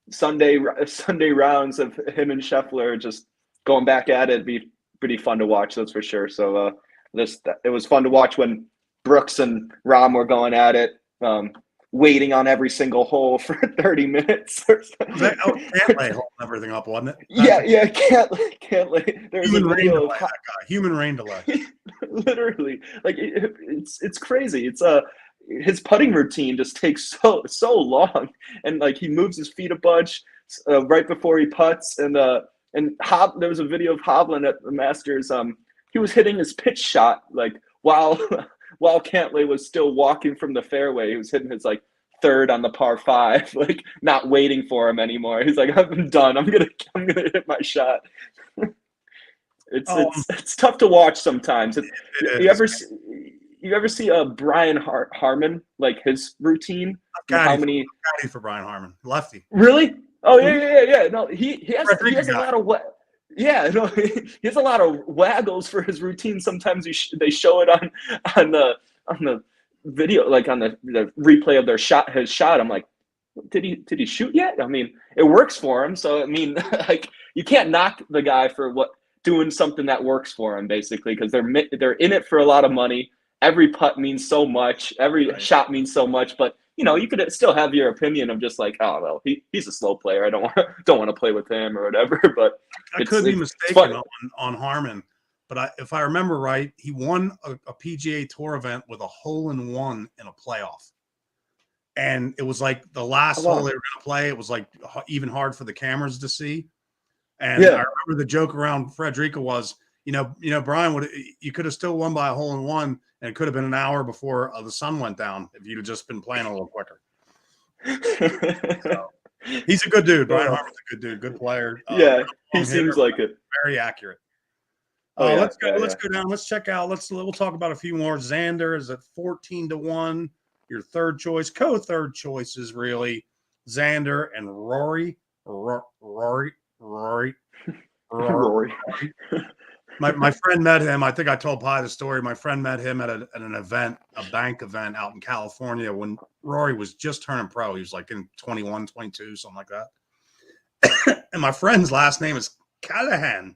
Sunday rounds of him and Scheffler just going back at it, be pretty fun to watch. That's for sure. So it was fun to watch when Brooks and Rahm were going at it waiting on every single hole for 30 minutes or something. Cantlay holding everything up, wasn't it? Yeah, can't like there's Human a rain video delay, of that guy. Human rain delay. literally like it's crazy. It's his putting routine just takes so long, and like he moves his feet a bunch right before he putts, and there was a video of Hovland at the Masters. He was hitting his pitch shot like while while Cantlay was still walking from the fairway. He was hitting his like third on the par 5, like not waiting for him anymore. He's like, I'm done. I'm gonna hit my shot. It's tough to watch sometimes. You ever see Brian Harmon, like his routine? Caddy for Brian Harmon, lefty. Really? Oh yeah. No, he has a lot of no, he has a lot of waggles for his routine. Sometimes they show it on the video, like on the replay of his shot. I'm like, did he shoot yet? I mean, it works for him. So I mean, like you can't knock the guy for doing something that works for him, basically, because they're in it for a lot of money. Every putt means so much. Every shot means so much. But you could still have your opinion of just like, oh well, he's a slow player. I don't want to play with him or whatever. But I could be mistaken on Harmon, but if I remember right, he won a PGA Tour event with a hole-in-one in a playoff, and it was like the last hole they were going to play. It was like even hard for the cameras to see. And I remember the joke around Frederica was, Brian, you could have still won by a hole-in-one, and it could have been an hour before the sun went down if you'd have just been playing a little quicker. So, he's a good dude. Brian Harmon's a good dude, good player. He seems like it. Very accurate. Let's go down. Let's check out. We'll talk about a few more. Xander is at 14-1. Your third choice, co-third choice is really Xander and Rory. Rory. My friend met him. I think I told Pi the story. My friend met him at an event, a bank event out in California when Rory was just turning pro. He was like in 21, 22, something like that. And my friend's last name is Callahan.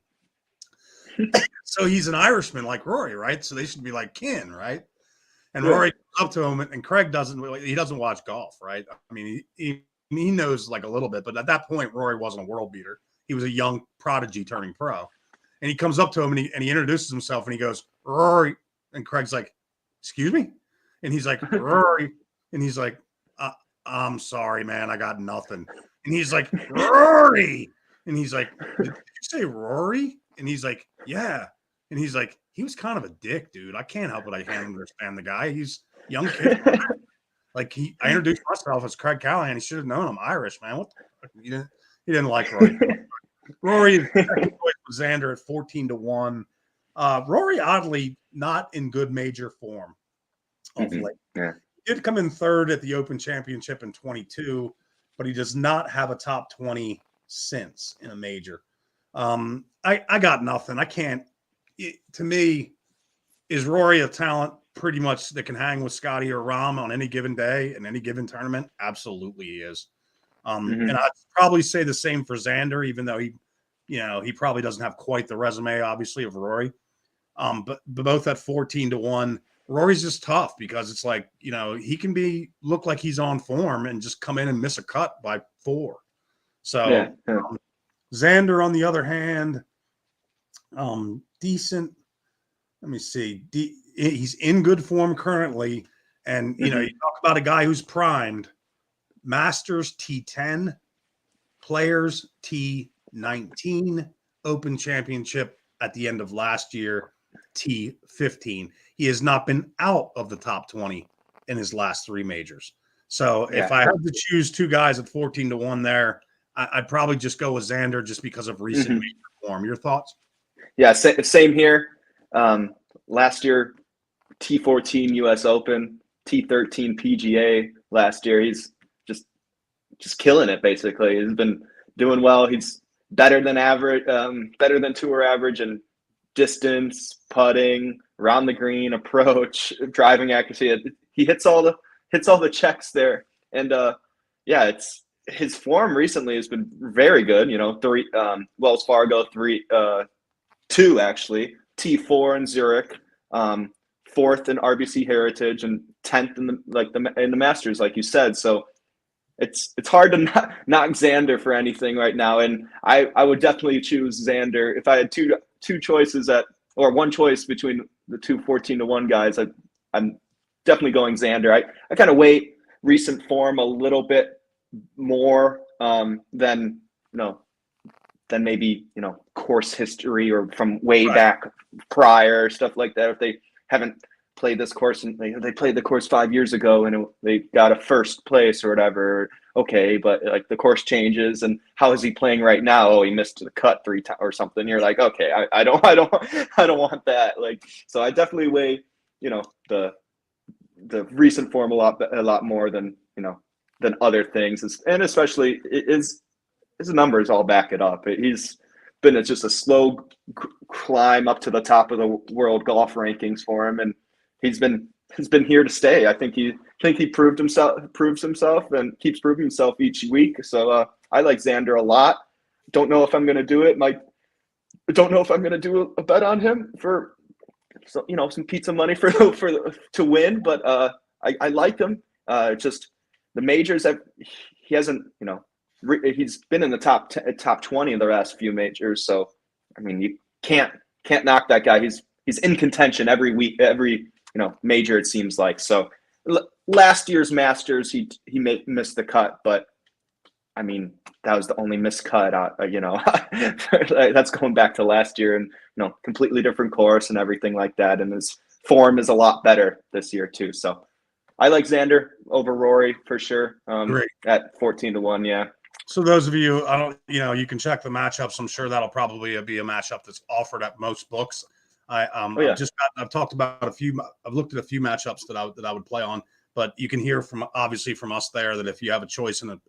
So he's an Irishman like Rory, right? So they should be like kin, right? And Rory comes up to him, and Craig doesn't watch golf, right? I mean, he knows like a little bit, but at that point, Rory wasn't a world beater. He was a young prodigy turning pro. And he comes up to him and he introduces himself and he goes, Rory. And Craig's like, excuse me? And he's like, Rory. And he's like, I'm sorry, man. I got nothing. And he's like, Rory. And he's like, did you say Rory? And he's like, yeah. And he's like, he was kind of a dick, dude. I can't help it. I can't understand the guy. He's a young kid. Like I introduced myself as Craig Callahan. He should have known I'm Irish, man. What the fuck? He didn't like Rory. Rory was Xander at 14-1. Rory, oddly, not in good major form of late. Yeah. He did come in third at the Open Championship in 22, but he does not have a top 20 since in a major. I got nothing. I can't. To me, is Rory a talent pretty much that can hang with Scotty or Rahm on any given day in any given tournament? Absolutely, he is. And I'd probably say the same for Xander, even though he probably doesn't have quite the resume, obviously, of Rory. But both at 14-1, Rory's just tough because it's like, he can look like he's on form and just come in and miss a cut by 4. So Xander, on the other hand, decent. Let me see. He's in good form currently. And, you talk about a guy who's primed. Masters T10, Players T19, Open Championship at the end of last year, T15. He has not been out of the top 20 in his last 3 majors. So if I had to choose 2 guys at 14-1 there, I'd probably just go with Xander just because of recent major form. Your thoughts? Yeah, same here. Last year, T14 U.S. Open, T13 PGA last year. He's just killing it, basically. He's been doing well. He's better than average, better than tour average in distance, putting, around the green, approach, driving accuracy. He hits all the checks there. And it's his form recently has been very good. 3 Wells Fargo, 2 actually, T4 in Zurich, fourth in RBC Heritage and 10th in the Masters, like you said. So it's hard to knock Xander for anything right now. And I would definitely choose Xander if I had two choices or one choice between the two 14-1 guys. I'm definitely going Xander. I kind of weight recent form a little bit more than maybe course history or from way back prior, stuff like that. If they haven't played this course and they played the course 5 years ago and they got a first place or whatever, okay, but like the course changes and how is he playing right now? Oh, he missed the cut 3 times or something. You're like, okay, I don't want that. Like, so I definitely weigh the recent form a lot more than than other things, and especially his numbers all back it up. He's been just a slow climb up to the top of the world golf rankings for him, and he's been here to stay. I think he proves himself and keeps proving himself each week. So I like Xander a lot. Don't know if I'm going to do it. Don't know if I'm going to do a bet on him for some pizza money to win, but I like him. Just the majors he hasn't he's been in the top 20 in the last few majors. So I mean, you can't knock that guy. He's in contention every week, every major, it seems like. So last year's Masters he missed the cut, but I mean, that was the only missed cut. That's going back to last year, and completely different course and everything like that. And his form is a lot better this year too. So I like Xander over Rory for sure. Great. At 14-1, yeah. So those of you, you can check the matchups. I'm sure that'll probably be a matchup that's offered at most books. I've talked about I've looked at a few matchups that I would play on, but you can hear from us there that if you have a choice in a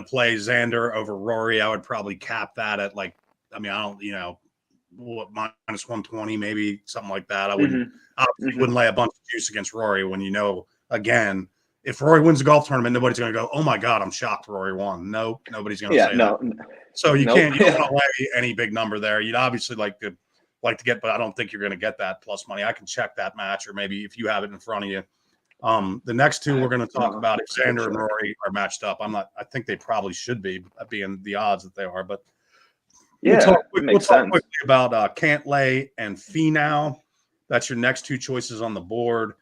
play, Xander over Rory, I would probably cap that at minus 120, maybe something like that. I wouldn't lay a bunch of juice against Rory when again, if Rory wins the golf tournament, nobody's going to go, oh my God, I'm shocked Rory won. No, nobody's going to say that. So you don't want to lay any big number there. You'd obviously like to get, but I don't think you're going to get that plus money. I can check that match, or maybe if you have it in front of you. The next two we're going to talk about, if Xander and Rory are matched up. I think they probably should be, being the odds that they are, but we'll talk quickly about Cantlay and Finau. That's your next two choices on the board.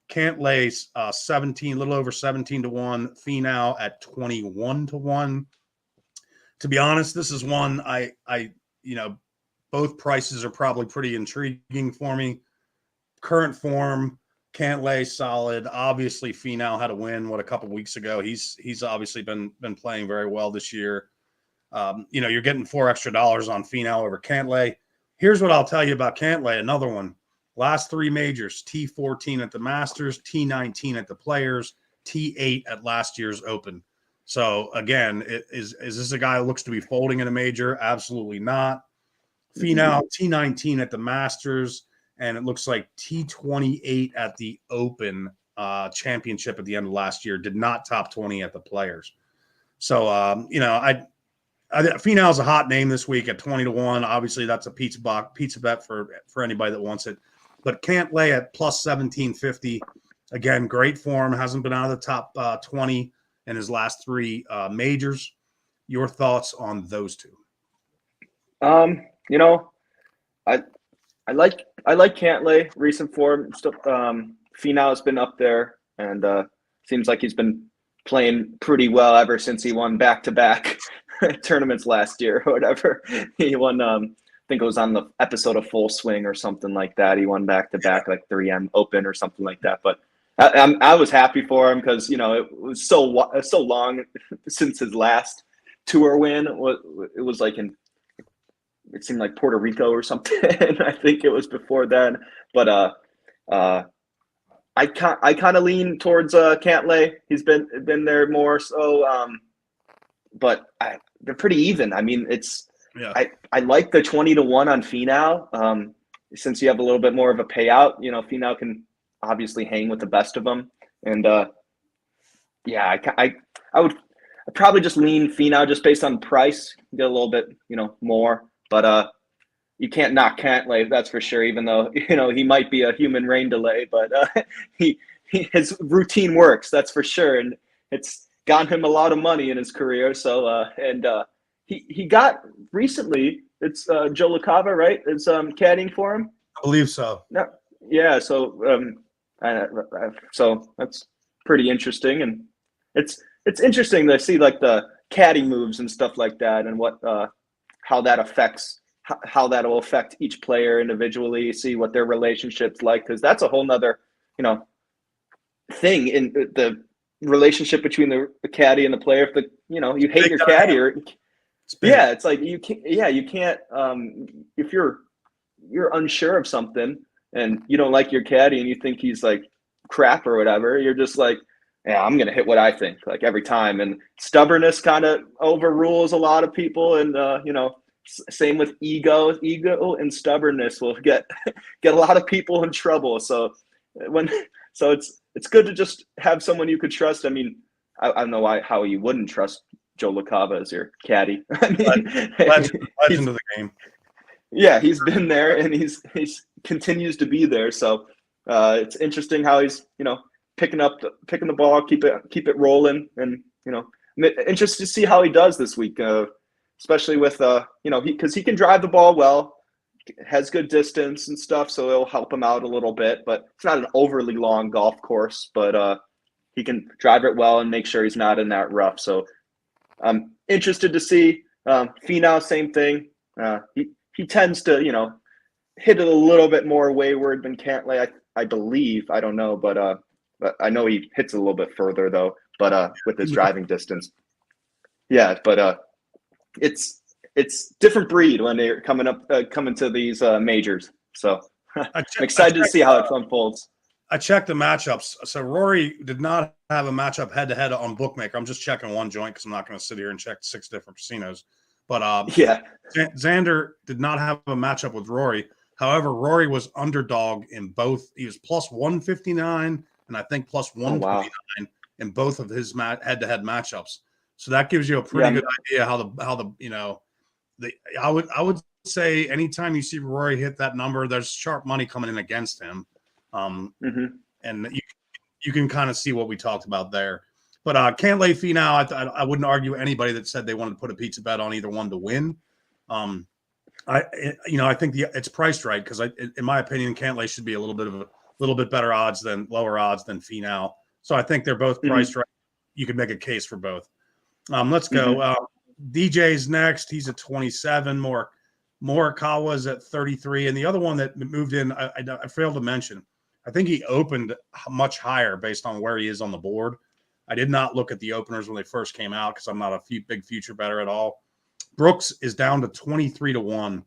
Cantlay's 17, a little over 17-1. Finau at 21-1. To be honest, this is one both prices are probably pretty intriguing for me. Current form, Cantlay solid. Obviously, Finau had a win a couple weeks ago. He's obviously been playing very well this year. You're getting $4 extra on Finau over Cantlay. Here's what I'll tell you about Cantlay. Another one. Last 3 majors: T14 at the Masters, T19 at the Players, T8 at last year's Open. So again, is this a guy who looks to be folding in a major? Absolutely not. Finau, T19 at the Masters, and it looks like T28 at the Open Championship at the end of last year. Did not top 20 at the Players. So Finau's a hot name this week at 20-1. Obviously, that's a pizza bet for anybody that wants it. But Cantlay at plus 1750. Again, great form. Hasn't been out of the top 20 in his last 3 majors. Your thoughts on those two? I like Cantlay. Recent form. Finau has been up there, and seems like he's been playing pretty well ever since he won back-to-back tournaments last year or whatever. He won. I think it was on the episode of Full Swing or something like that. He won back-to-back, like 3M Open or something like that. But I was happy for him because it was so long since his last tour win. It was like it seemed like Puerto Rico or something. I think it was before then. But I kind of lean towards Cantlay. He's been there more so. But they're pretty even. I mean, I like the 20-1 on Finau. Since you have a little bit more of a payout, Finau can obviously hang with the best of them. And I would probably just lean Finau just based on price, get a little bit, more. But you can't knock Cantlay, that's for sure. Even though he might be a human rain delay, but he, his routine works, that's for sure, and it's gotten him a lot of money in his career. So he got recently. It's Joe LaCava, right? Is caddying for him. I believe so. No, yeah. So that's pretty interesting, and it's interesting to see like the caddy moves and stuff like that, and what how that affects how that will affect each player individually. See what their relationship's like, because that's a whole nother thing in the relationship between the caddy and the player. If you hate your caddy, or it's like you can't if you're unsure of something and you don't like your caddy and you think he's like crap or whatever, you're just like, yeah, I'm gonna hit what I think, like, every time. And stubbornness kind of overrules a lot of people, and same with ego and stubbornness will get a lot of people in trouble. So it's good to just have someone you could trust. I mean, I don't know how you wouldn't trust Joe LaCava as your caddy. I mean, legend of the game. Yeah, he's been there, and he's continues to be there. So it's interesting how he's picking the ball, keep it rolling, and interested to see how he does this week, especially with because he can drive the ball well, has good distance and stuff, so it'll help him out a little bit. But it's not an overly long golf course, but he can drive it well and make sure he's not in that rough. So I'm interested to see. Finau, same thing. He tends to hit it a little bit more wayward than Cantlay, I believe. I don't know, but I know he hits it a little bit further though. But with his driving distance, yeah. But it's different breed when they're coming to these majors. So I'm excited to see how it unfolds. I checked the matchups. So Rory did not have a matchup head-to-head on Bookmaker. I'm just checking one joint because I'm not going to sit here and check 6 different casinos. But Xander did not have a matchup with Rory. However, Rory was underdog in both. He was plus 159 and I think plus 129 in both of his head-to-head matchups. So that gives you a pretty good idea how the I would say anytime you see Rory hit that number, there's sharp money coming in against him. And you can kind of see what we talked about there. But Cantlay Finau, I wouldn't argue anybody that said they wanted to put a pizza bet on either one to win. I think it's priced right because in my opinion, Cantlay should be a little bit better odds than lower odds than Finau. So I think they're both priced right. You could make a case for both. Let's go. DJ's next. He's at 27. Morikawa's at 33. And the other one that moved in, I failed to mention. I think he opened much higher based on where he is on the board. I did not look at the openers when they first came out because I'm not a big future better at all. Brooks is down to 23-1.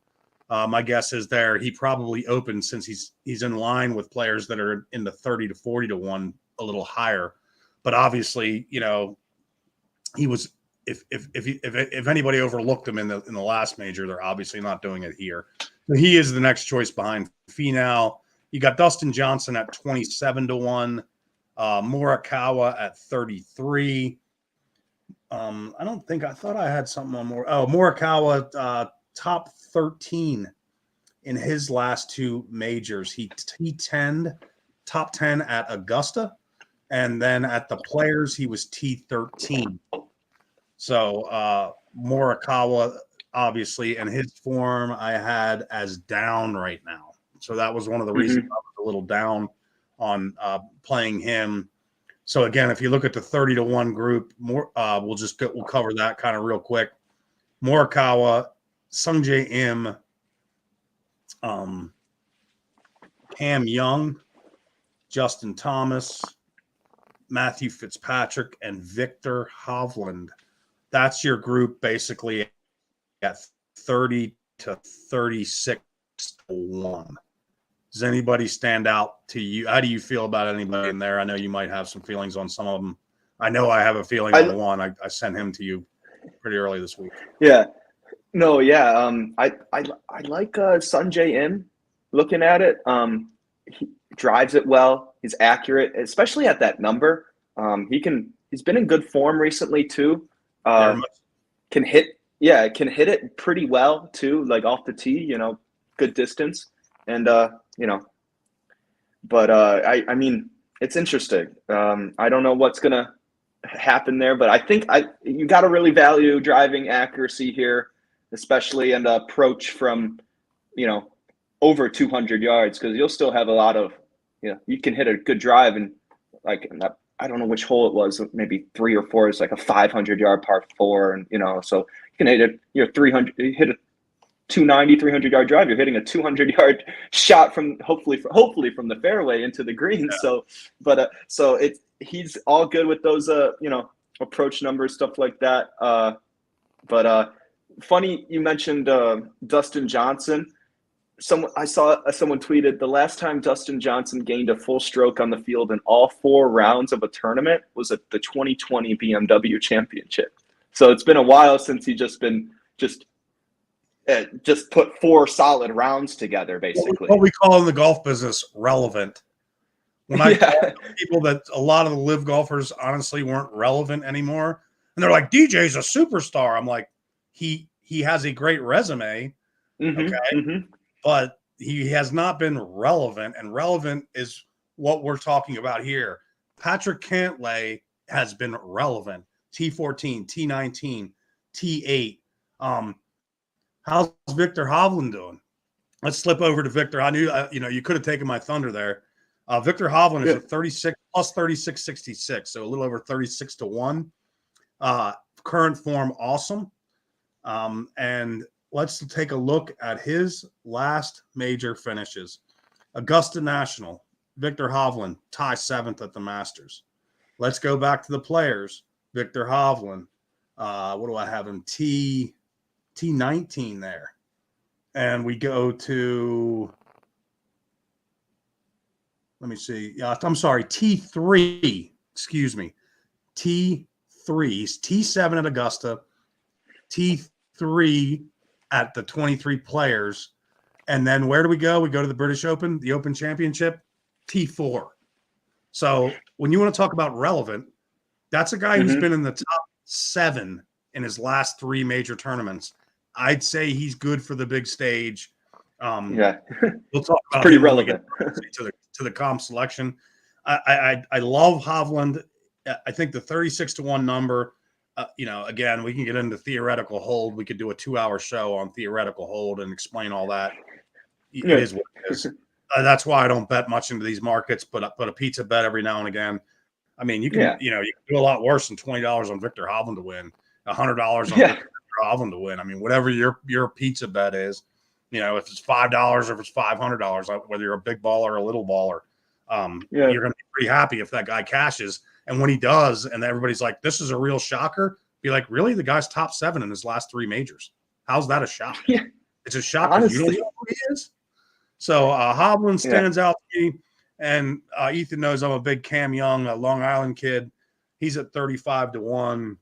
My guess is there he probably opened since he's in line with players that are in the 30 to 40-1, a little higher. But obviously, he was if anybody overlooked him in the last major, they're obviously not doing it here. So he is the next choice behind Finau. You got Dustin Johnson at 27-1. Morikawa at 33. I thought I had something on Morikawa, top 13 in his last 2 majors. He top 10 at Augusta, and then at the Players he was T13. So Morikawa, obviously, and his form I had as down right now. So that was one of the reasons I was a little down on playing him. So again, if you look at the 30-1 group, we'll cover that kind of real quick. Morikawa, Sungjae Im, Cam Young, Justin Thomas, Matthew Fitzpatrick, and Victor Hovland. That's your group basically at 30 to 36-1. Does anybody stand out to you? How do you feel about anybody in there? I know you might have some feelings on some of them. I know I have a feeling on one. I sent him to you pretty early this week. Yeah. No, yeah. I like Sungjae Im. Looking at it, he drives it well. He's accurate, especially at that number. He's been in good form recently too. Can hit it pretty well too, like off the tee. good distance. And, but I mean, it's interesting. I don't know what's going to happen there, but I think you got to really value driving accuracy here, especially and approach from, over 200 yards, because you'll still have a lot of, you can hit a good drive and like, I don't know which hole it was, maybe 3 or 4 is like a 500-yard par 4. And, so you can hit it, 300, you hit a 290, 300-yard drive, you're hitting a 200-yard shot from hopefully from the fairway into the green. Yeah. So, but he's all good with those, approach numbers, stuff like that. But funny you mentioned Dustin Johnson. I saw someone tweeted the last time Dustin Johnson gained a full stroke on the field in all 4 rounds of a tournament was at the 2020 BMW Championship. So it's been a while since he just put 4 solid rounds together, basically. What we call in the golf business relevant. When I talk to people that a lot of the live golfers honestly weren't relevant anymore, and they're like, DJ's a superstar. I'm like, he has a great resume, but he has not been relevant, and relevant is what we're talking about here. Patrick Cantlay has been relevant. T14, T19, T8. How's Victor Hovland doing? Let's slip over to Victor. I knew, you could have taken my thunder there. Victor Hovland is at 36 plus 36.66, so a little over 36 to 1. Current form, awesome. And let's take a look at his last major finishes. Augusta National, Victor Hovland, tie 7th at the Masters. Let's go back to the players. Victor Hovland, what do I have him? T19 there. And we go to, let me see. I'm sorry, T3. Excuse me. T3. He's T7 at Augusta. T3 at the 23 players. And then where do we go? We go to the British Open, the Open Championship, T4. So when you want to talk about relevant, that's a guy who's been in the top 7 in his last 3 major tournaments. I'd say he's good for the big stage. We'll talk about pretty relevant to the comp selection. I love Hovland. I think the 36 to 1 number, again, we can get into theoretical hold. We could do a 2-hour show on theoretical hold and explain all that. It is what it is. That's why I don't bet much into these markets, but a pizza bet every now and again. I mean, you can you can do a lot worse than $20 on Victor Hovland to win, $100 on Victor Hovland to win. I mean, whatever your pizza bet is, if it's $5 or if it's $500, whether you're a big baller or a little baller, you're going to be pretty happy if that guy cashes. And when he does, and everybody's like, "This is a real shocker," be like, "Really? The guy's top 7 in his last 3 majors. How's that a shock?" Yeah. It's a shock because you don't know who he is. So Hovland stands out to me, and Ethan knows I'm a big Cam Young, a Long Island kid. He's at 35 to 1.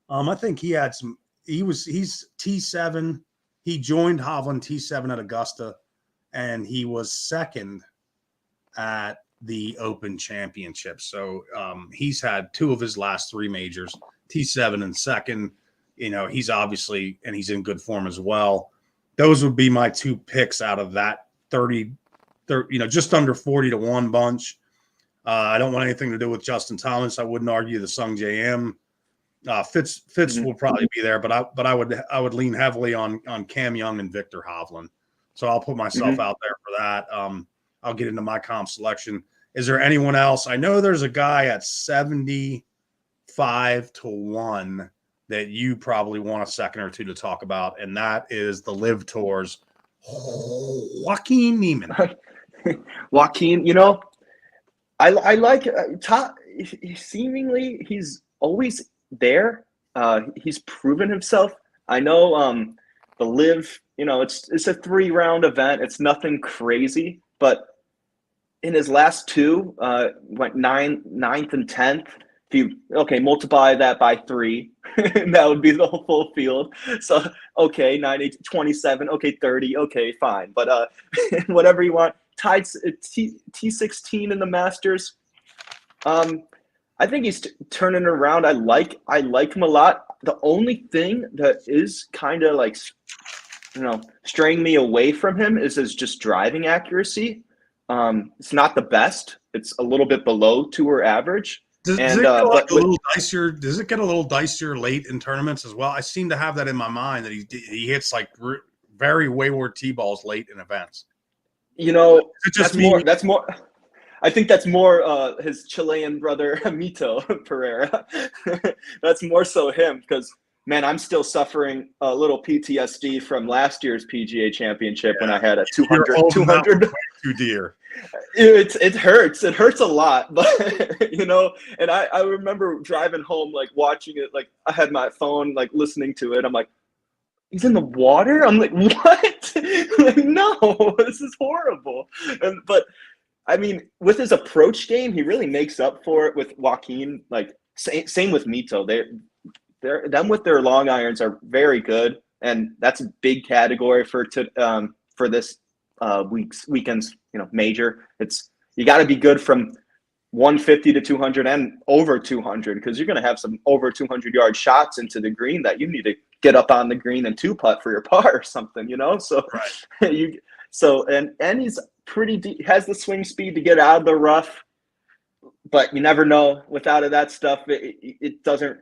I think he had some. He's T7. He joined Hovland T7 at Augusta, and he was 2nd at the Open Championship. So he's had 2 of his last 3 majors, T7 and 2nd. He's obviously, and he's in good form as well. Those would be my 2 picks out of that 30, just under 40 to 1 bunch. I don't want anything to do with Justin Thomas. I wouldn't argue the Sung JM. Fitz will probably be there, but I would lean heavily on Cam Young and Victor Hovland. So I'll put myself out there for that. I'll get into my comp selection. Is there anyone else? I know there's a guy at 75 to 1 that you probably want a second or two to talk about, and that is the Live Tours. Joaquin Niemann. Joaquin, I like seemingly he's always there. He's proven himself. I know the Live, it's a 3-round event. It's nothing crazy, but in his last 2, went 9th and 10th. If you multiply that by 3, that would be the whole full field. So 9, 8, 27, 30, fine. But whatever you want. Tied T16 in the Masters. I think he's turning around. I like him a lot. The only thing that is kind of like straying me away from him is his just driving accuracy. It's not the best. It's a little bit below tour average. Does And it get like but a with little dicier? Does it get a little dicier late in tournaments as well? I seem to have that in my mind that he hits like very wayward tee balls late in events. you know Is it just that's me? more. I think that's more his Chilean brother Mito Pereira. That's more so him because man, I'm still suffering a little PTSD from last year's PGA Championship when I had a You're 200. holding that one way too dear. It hurts. It hurts a lot, but and I remember driving home, like watching it, like I had my phone, like listening to it. I'm like, he's in the water. I'm like, what? Like, no, this is horrible. But I mean, with his approach game, he really makes up for it with Joaquin. Like same with Mito. Them with their long irons are very good, and that's a big category for this weekend's major. It's you got to be good from 150 to 200 and over 200 because you're going to have some over 200-yard shots into the green that you need to get up on the green and two putt for your par or something. So Right. and he's pretty deep, has the swing speed to get out of the rough, but you never know. Without that stuff, it doesn't.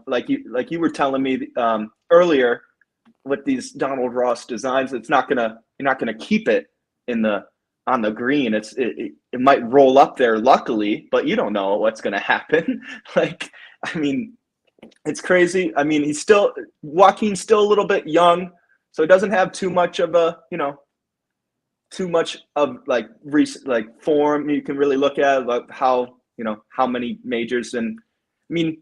Like you were telling me earlier with these Donald Ross designs, you're not gonna keep it on the green. It might roll up there, luckily, but you don't know what's gonna happen. Like, I mean, it's crazy. I mean, Joaquin's still a little bit young, so he doesn't have too much of like recent like form you can really look at, like how many majors. And I mean,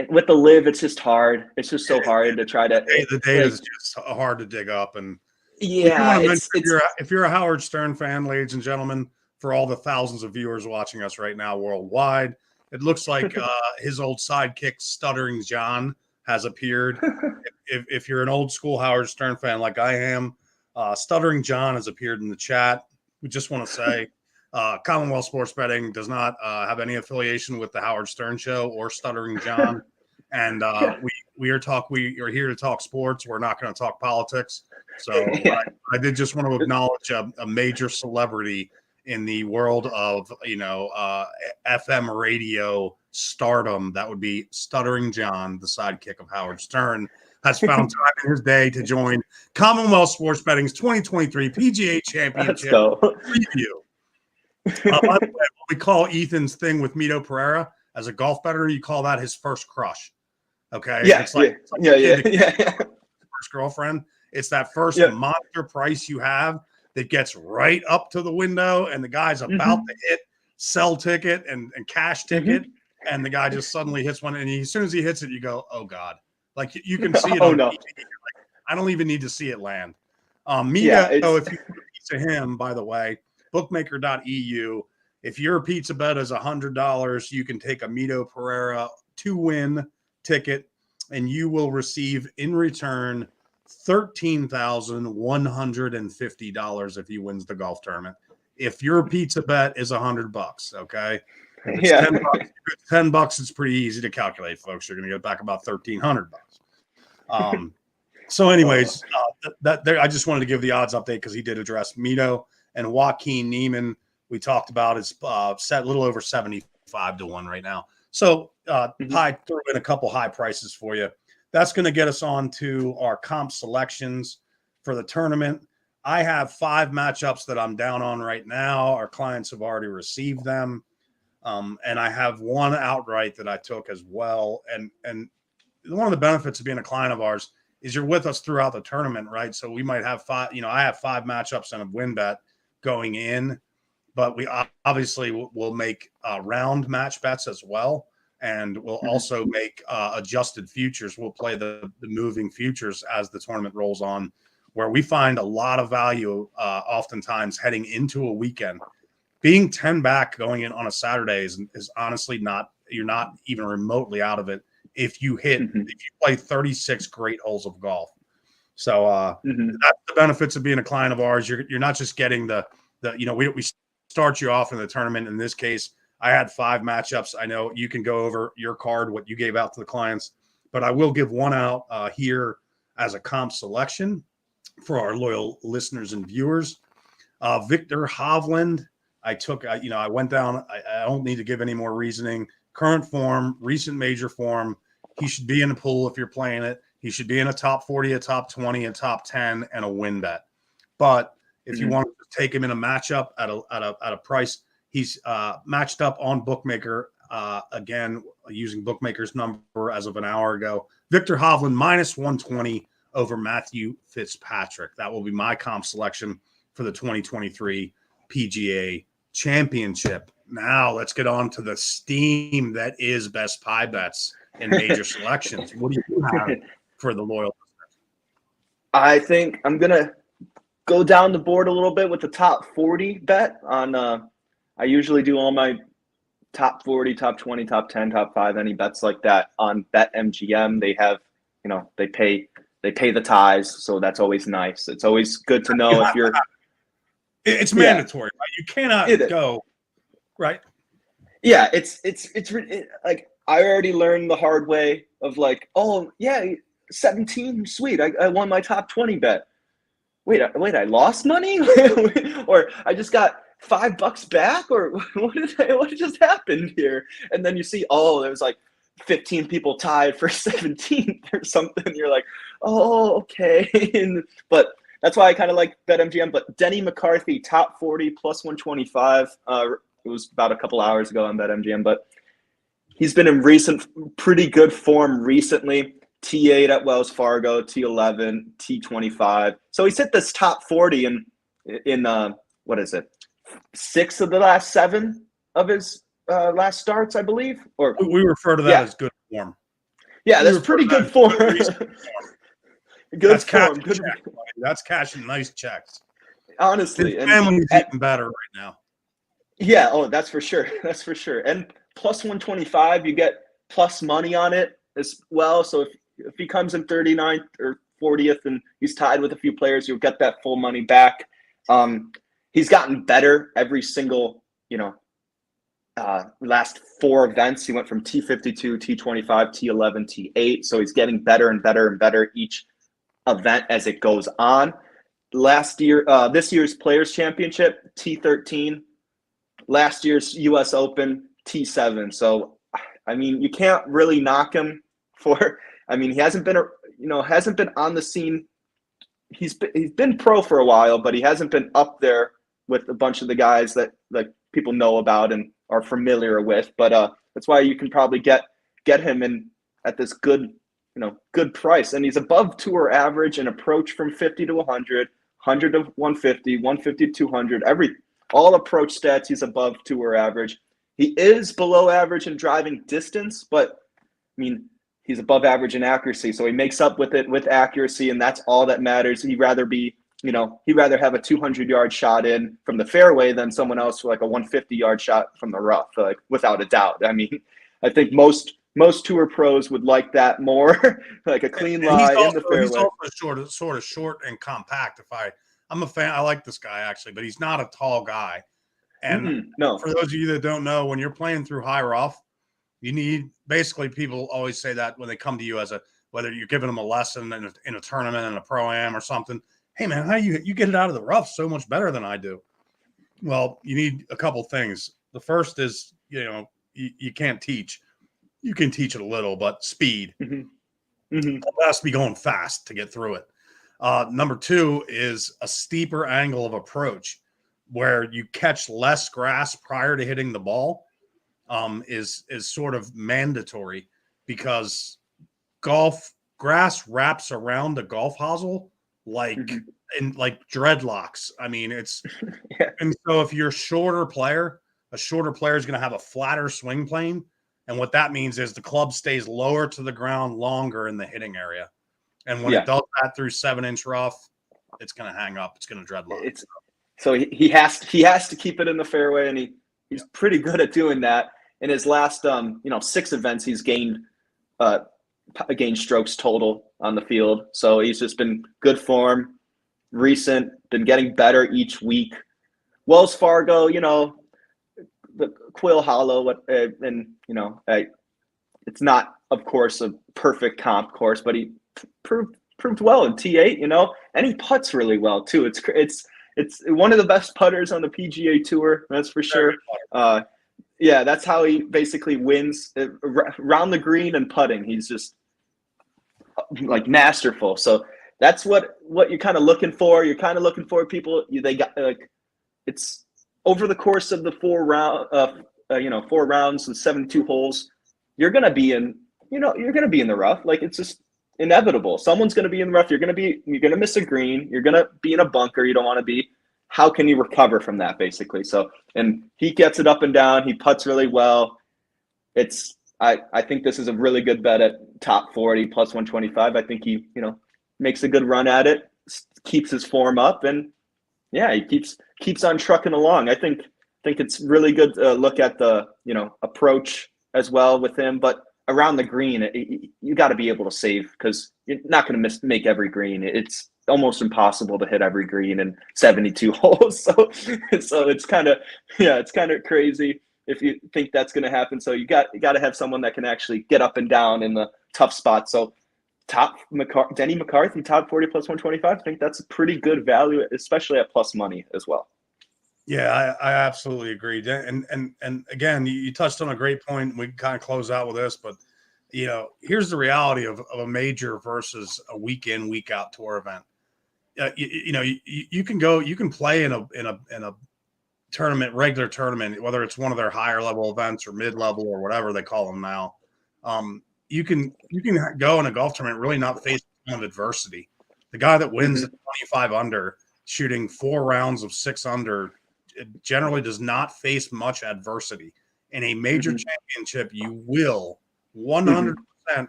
with the live, it's just hard. It's just so hard to try to The data is just hard to dig up. And we do yeah, want to mention, if you're a Howard Stern fan, ladies and gentlemen, for all the thousands of viewers watching us right now worldwide, it looks like his old sidekick, Stuttering John, has appeared. If you're an old school Howard Stern fan like I am, Stuttering John has appeared in the chat. We just want to say Commonwealth Sports Betting does not have any affiliation with the Howard Stern Show or Stuttering John. And we are here to talk sports. We're not going to talk politics. So I did just want to acknowledge a major celebrity in the world of FM radio stardom. That would be Stuttering John, the sidekick of Howard Stern, has found time in his day to join Commonwealth Sports Betting's 2023 PGA Championship preview. By the way, what we call Ethan's thing with Mito Pereira as a golf bettor, you call that his first crush. Okay. Yeah. It's like first girlfriend. It's that first monster price you have that gets right up to the window, and the guy's about to hit sell ticket and cash ticket, and the guy just suddenly hits one, and as soon as he hits it, you go, "Oh God!" Like you can see it on TV. Like, I don't even need to see it land. Mito, if you put a piece of him, by the way, bookmaker.eu. If your pizza bet is $100, you can take a Mito Pereira 2-win ticket, and you will receive in return $13,150 if he wins the golf tournament. If your pizza bet is $100, okay? If it's $10, it's pretty easy to calculate, folks. You're going to get back about $1,300. So, anyways, I just wanted to give the odds update because he did address Mito and Joaquin Neiman. We talked about is set a little over 75 to 1 right now. So, I threw in a couple high prices for you. That's going to get us on to our comp selections for the tournament. I have 5 matchups that I'm down on right now. Our clients have already received them. And I have one outright that I took as well. And one of the benefits of being a client of ours is you're with us throughout the tournament, right? So we might have 5, I have 5 matchups and a win bet going in, but we obviously will make round match bets as well. And we'll also make adjusted futures. We'll play the moving futures as the tournament rolls on, where we find a lot of value oftentimes heading into a weekend. Being 10 back going in on a Saturday is honestly you're not even remotely out of it if you play 36 great holes of golf. So that's the benefits of being a client of ours. You're not just getting we start you off in the tournament. In this case, I had 5 matchups. I know you can go over your card, what you gave out to the clients, but I will give one out here as a comp selection for our loyal listeners and viewers. Victor Hovland, I went down. I don't need to give any more reasoning. Current form, recent major form. He should be in the pool if you're playing it. He should be in a top 40, a top 20, a top 10, and a win bet. But if you want to take him in a matchup at a price, he's matched up on Bookmaker again using Bookmaker's number as of an hour ago. Victor Hovland minus 120 over Matthew Fitzpatrick. That will be my comp selection for the 2023 PGA Championship. Now let's get on to the steam that is Best Pie Bets and major selections. What do you have for the loyal listeners? I think I'm gonna go down the board a little bit with the top 40 bet on. I usually do all my top 40, top 20, top 10, top 5, any bets like that on BetMGM. They have, they pay the ties, so that's always nice. It's always good to know if you're. It's mandatory, right? You cannot go, right? Yeah, it's like I already learned the hard way of like, oh yeah, 17, sweet, I won my top 20 bet. Wait, I lost money, or I just got $5 back, or what just happened here? And then you see, there was like 15 people tied for 17th or something. You're like, oh, okay. But that's why I kind of like BetMGM. But Denny McCarthy, top 40, plus 125. It was about a couple hours ago on BetMGM, but he's been in pretty good form recently. T8 at Wells Fargo, T11, T25. So he's hit this top 40 in what is it? 6 of the last 7 of his last starts, I believe. Or we refer to that as good form. Yeah, that's pretty good form. Good form. Good. That's cashing nice checks. Honestly, his family's eating better right now. Yeah. Oh, that's for sure. That's for sure. And plus 125, you get plus money on it as well. So if he comes in 39th or 40th and he's tied with a few players, you'll get that full money back. He's gotten better every single, last 4 events. He went from T52, T25, T11, T8. So he's getting better and better and better each event as it goes on. This year's Players Championship, T13. Last year's U.S. Open, T7. So, I mean, you can't really knock him for. I mean, he hasn't been on the scene. He's been pro for a while, but he hasn't been up there with a bunch of the guys that people know about and are familiar with. But that's why you can probably get him in at this good price. And he's above tour average and approach from 50 to 100, 100 to 150, 150 to 200. All approach stats, he's above tour average. He is below average in driving distance, but I mean, he's above average in accuracy. So he makes up with it with accuracy, and that's all that matters. He'd rather have a 200-yard shot in from the fairway than someone else for like a 150-yard shot from the rough, like without a doubt. I mean, I think most tour pros would like that more, like a clean lie in the fairway. He's also sort of short and compact. I'm a fan. I like this guy actually, but he's not a tall guy. And no. For those of you that don't know, when you're playing through high rough, you need basically people always say that when they come to you whether you're giving them a lesson in a tournament in a pro-am or something. Hey man, how you get it out of the rough so much better than I do? Well, you need a couple things. The first is, you can't teach. You can teach it a little, but speed. It has to be going fast to get through it. Number 2 is a steeper angle of approach where you catch less grass prior to hitting the ball. Is sort of mandatory because golf grass wraps around the golf hosel like dreadlocks. I mean, it's and so if you're a shorter player is going to have a flatter swing plane, and what that means is the club stays lower to the ground longer in the hitting area, and when it does that through 7-inch rough, it's going to hang up. It's going to dreadlock. So he has to keep it in the fairway, and he's pretty good at doing that. In his last 6 events, he's gained strokes total on the field. So he's just been good form, recent, been getting better each week. Wells Fargo, the Quill Hollow, and it's not, of course, a perfect comp course, but he proved proved well in T8, and he putts really well too. It's one of the best putters on the PGA Tour, that's for sure. Yeah, that's how he basically wins around the green and putting. He's just like masterful. So that's what you're kind of looking for. You're kind of looking for people. They got like it's over the course of the 4 rounds and 72 holes. You're gonna be in the rough. Like it's just inevitable. Someone's gonna be in the rough. You're gonna miss a green. You're gonna be in a bunker you don't want to be. How can you recover from that, basically? So, and he gets it up and down. He putts really well. I think this is a really good bet at top 40 plus 125. I think he, makes a good run at it, keeps his form up, and yeah, he keeps on trucking along. I think it's really good to look at the, approach as well with him, but around the green, you got to be able to save because you're not going to make every green. It's almost impossible to hit every green in 72 holes. So it's kind of crazy if you think that's going to happen. So you got to have someone that can actually get up and down in the tough spots. So Denny McCarthy, top 40 plus 125. I think that's a pretty good value, especially at plus money as well. Yeah, I absolutely agree. And again, you touched on a great point. We can kind of close out with this, but here's the reality of a major versus a week in, week out tour event. You can play in a tournament, regular tournament, whether it's one of their higher level events or mid level or whatever they call them now. You can go in a golf tournament really not face a ton of adversity. The guy that wins 25 under, shooting 4 rounds of 6 under, generally does not face much adversity. In a major championship, you will 100%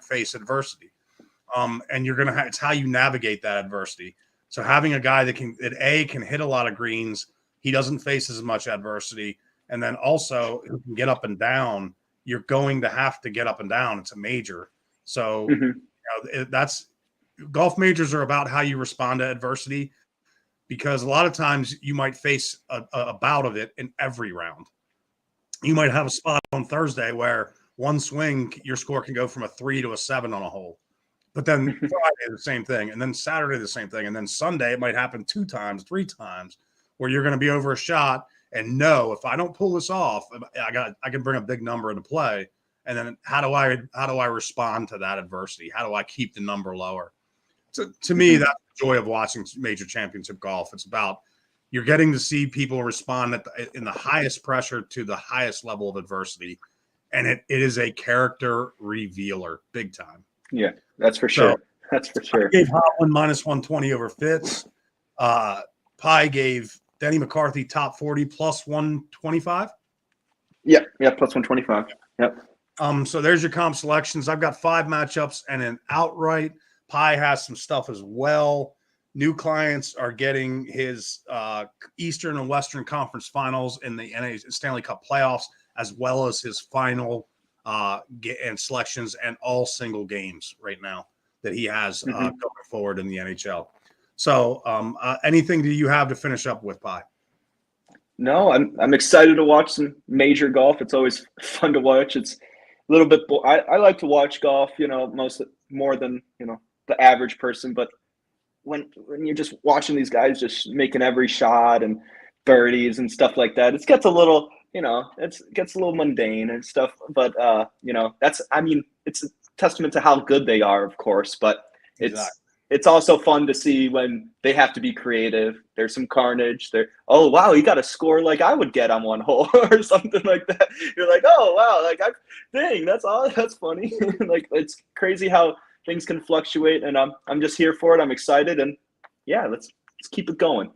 face adversity. And you're gonna it's how you navigate that adversity. So having a guy that can hit a lot of greens, he doesn't face as much adversity, and then also who can get up and down. You're going to have to get up and down. It's a major, so that's golf majors are about how you respond to adversity, because a lot of times you might face a bout of it in every round. You might have a spot on Thursday where one swing your score can go from a 3 to a 7 on a hole. But then Friday, the same thing. And then Saturday, the same thing. And then Sunday, it might happen 2 times, 3 times, where you're going to be over a shot and know if I don't pull this off, I can bring a big number into play. And then how do I respond to that adversity? How do I keep the number lower? To me, that's the joy of watching major championship golf. It's about you're getting to see people respond in the highest pressure to the highest level of adversity. And it is a character revealer, big time. Yeah, that's for sure. That's for sure. I gave Hovland minus 120 over Fitz. Pie gave Denny McCarthy top 40 plus 125. Yeah, plus 125. Yep. So there's your comp selections. I've got 5 matchups and an outright. Pie has some stuff as well. New clients are getting his Eastern and Western Conference finals in the Stanley Cup playoffs, as well as his final and selections and all single games right now that he has going forward in the NHL. So anything do you have to finish up with, Pie? No, I'm excited to watch some major golf. It's always fun to watch. It's a little bit I like to watch golf, more than, the average person, but when you're just watching these guys just making every shot and birdies and stuff like that, it gets a little, it gets a little mundane and stuff. But it's a testament to how good they are, of course. But it's also fun to see when they have to be creative. There's some carnage. Oh wow, you got a score like I would get on one hole or something like that. You're like, oh wow, that's funny. Like it's crazy how things can fluctuate, and I'm just here for it. I'm excited, and yeah, let's keep it going.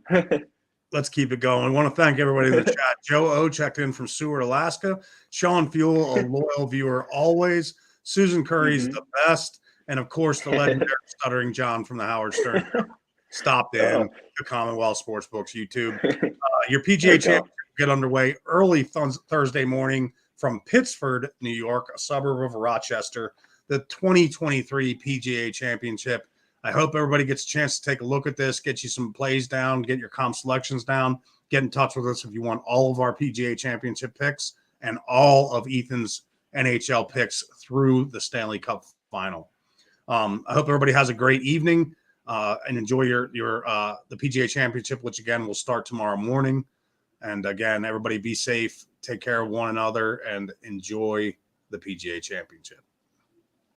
Let's keep it going. I want to thank everybody in the chat. Joe O checked in from Seward, Alaska. Sean Fuel, a loyal viewer always. Susan Curry's the best, and of course the legendary Stuttering John from the Howard Stern Show stopped in the Commonwealth Sportsbooks YouTube. Your PGA Championship will get underway early Thursday morning from Pittsford, New York, a suburb of Rochester. The 2023 PGA Championship. I hope everybody gets a chance to take a look at this, get you some plays down, get your comp selections down. Get in touch with us if you want all of our PGA Championship picks and all of Ethan's NHL picks through the Stanley Cup final. I hope everybody has a great evening. and enjoy your the PGA Championship, which again will start tomorrow morning. And again, everybody be safe, take care of one another, and enjoy the PGA Championship.